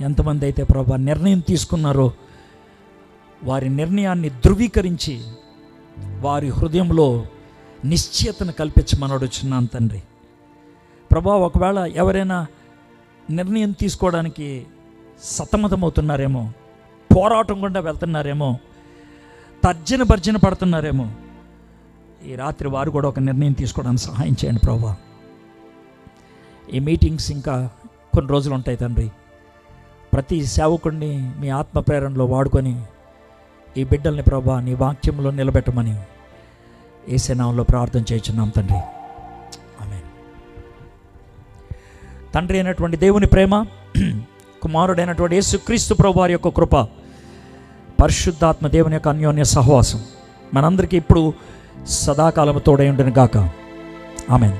ఎంతమంది అయితే ప్రభువా నిర్ణయం తీసుకున్నారో వారి నిర్ణయాన్ని ధృవీకరించి వారి హృదయంలో నిశ్చయతను కల్పించమని అడుగుచున్నాను తండ్రి. ప్రభువా, ఒకవేళ ఎవరైనా నిర్ణయం తీసుకోవడానికి సతమతమవుతున్నారేమో, పోరాటం గుండా వెళ్తున్నారేమో, తర్జన భర్జన పడుతున్నారేమో, ఈ రాత్రి వారు కూడా ఒక నిర్ణయం తీసుకోవడానికి సహాయం చేయండి ప్రభువా. ఈ మీటింగ్స్ ఇంకా కొన్ని రోజులు ఉంటాయి తండ్రి. ప్రతి సేవకుడిని మీ ఆత్మ ప్రేరణలో వాడుకొని ఈ బిడ్డల్ని ప్రభువా నీ వాక్యంలో నిలబెట్టమని యేసు నామములో ప్రార్థన చేయించున్నాం తండ్రి, ఆమేన్. తండ్రి అయినటువంటి దేవుని ప్రేమ, కుమారుడైనటువంటి యేసుక్రీస్తు ప్రభువారి యొక్క కృప, పరిశుద్ధాత్మ దేవుని యొక్క అన్యోన్య సహవాసం మనందరికీ ఇప్పుడు సదాకాలము తోడై ఉండును గాక, ఆమేన్.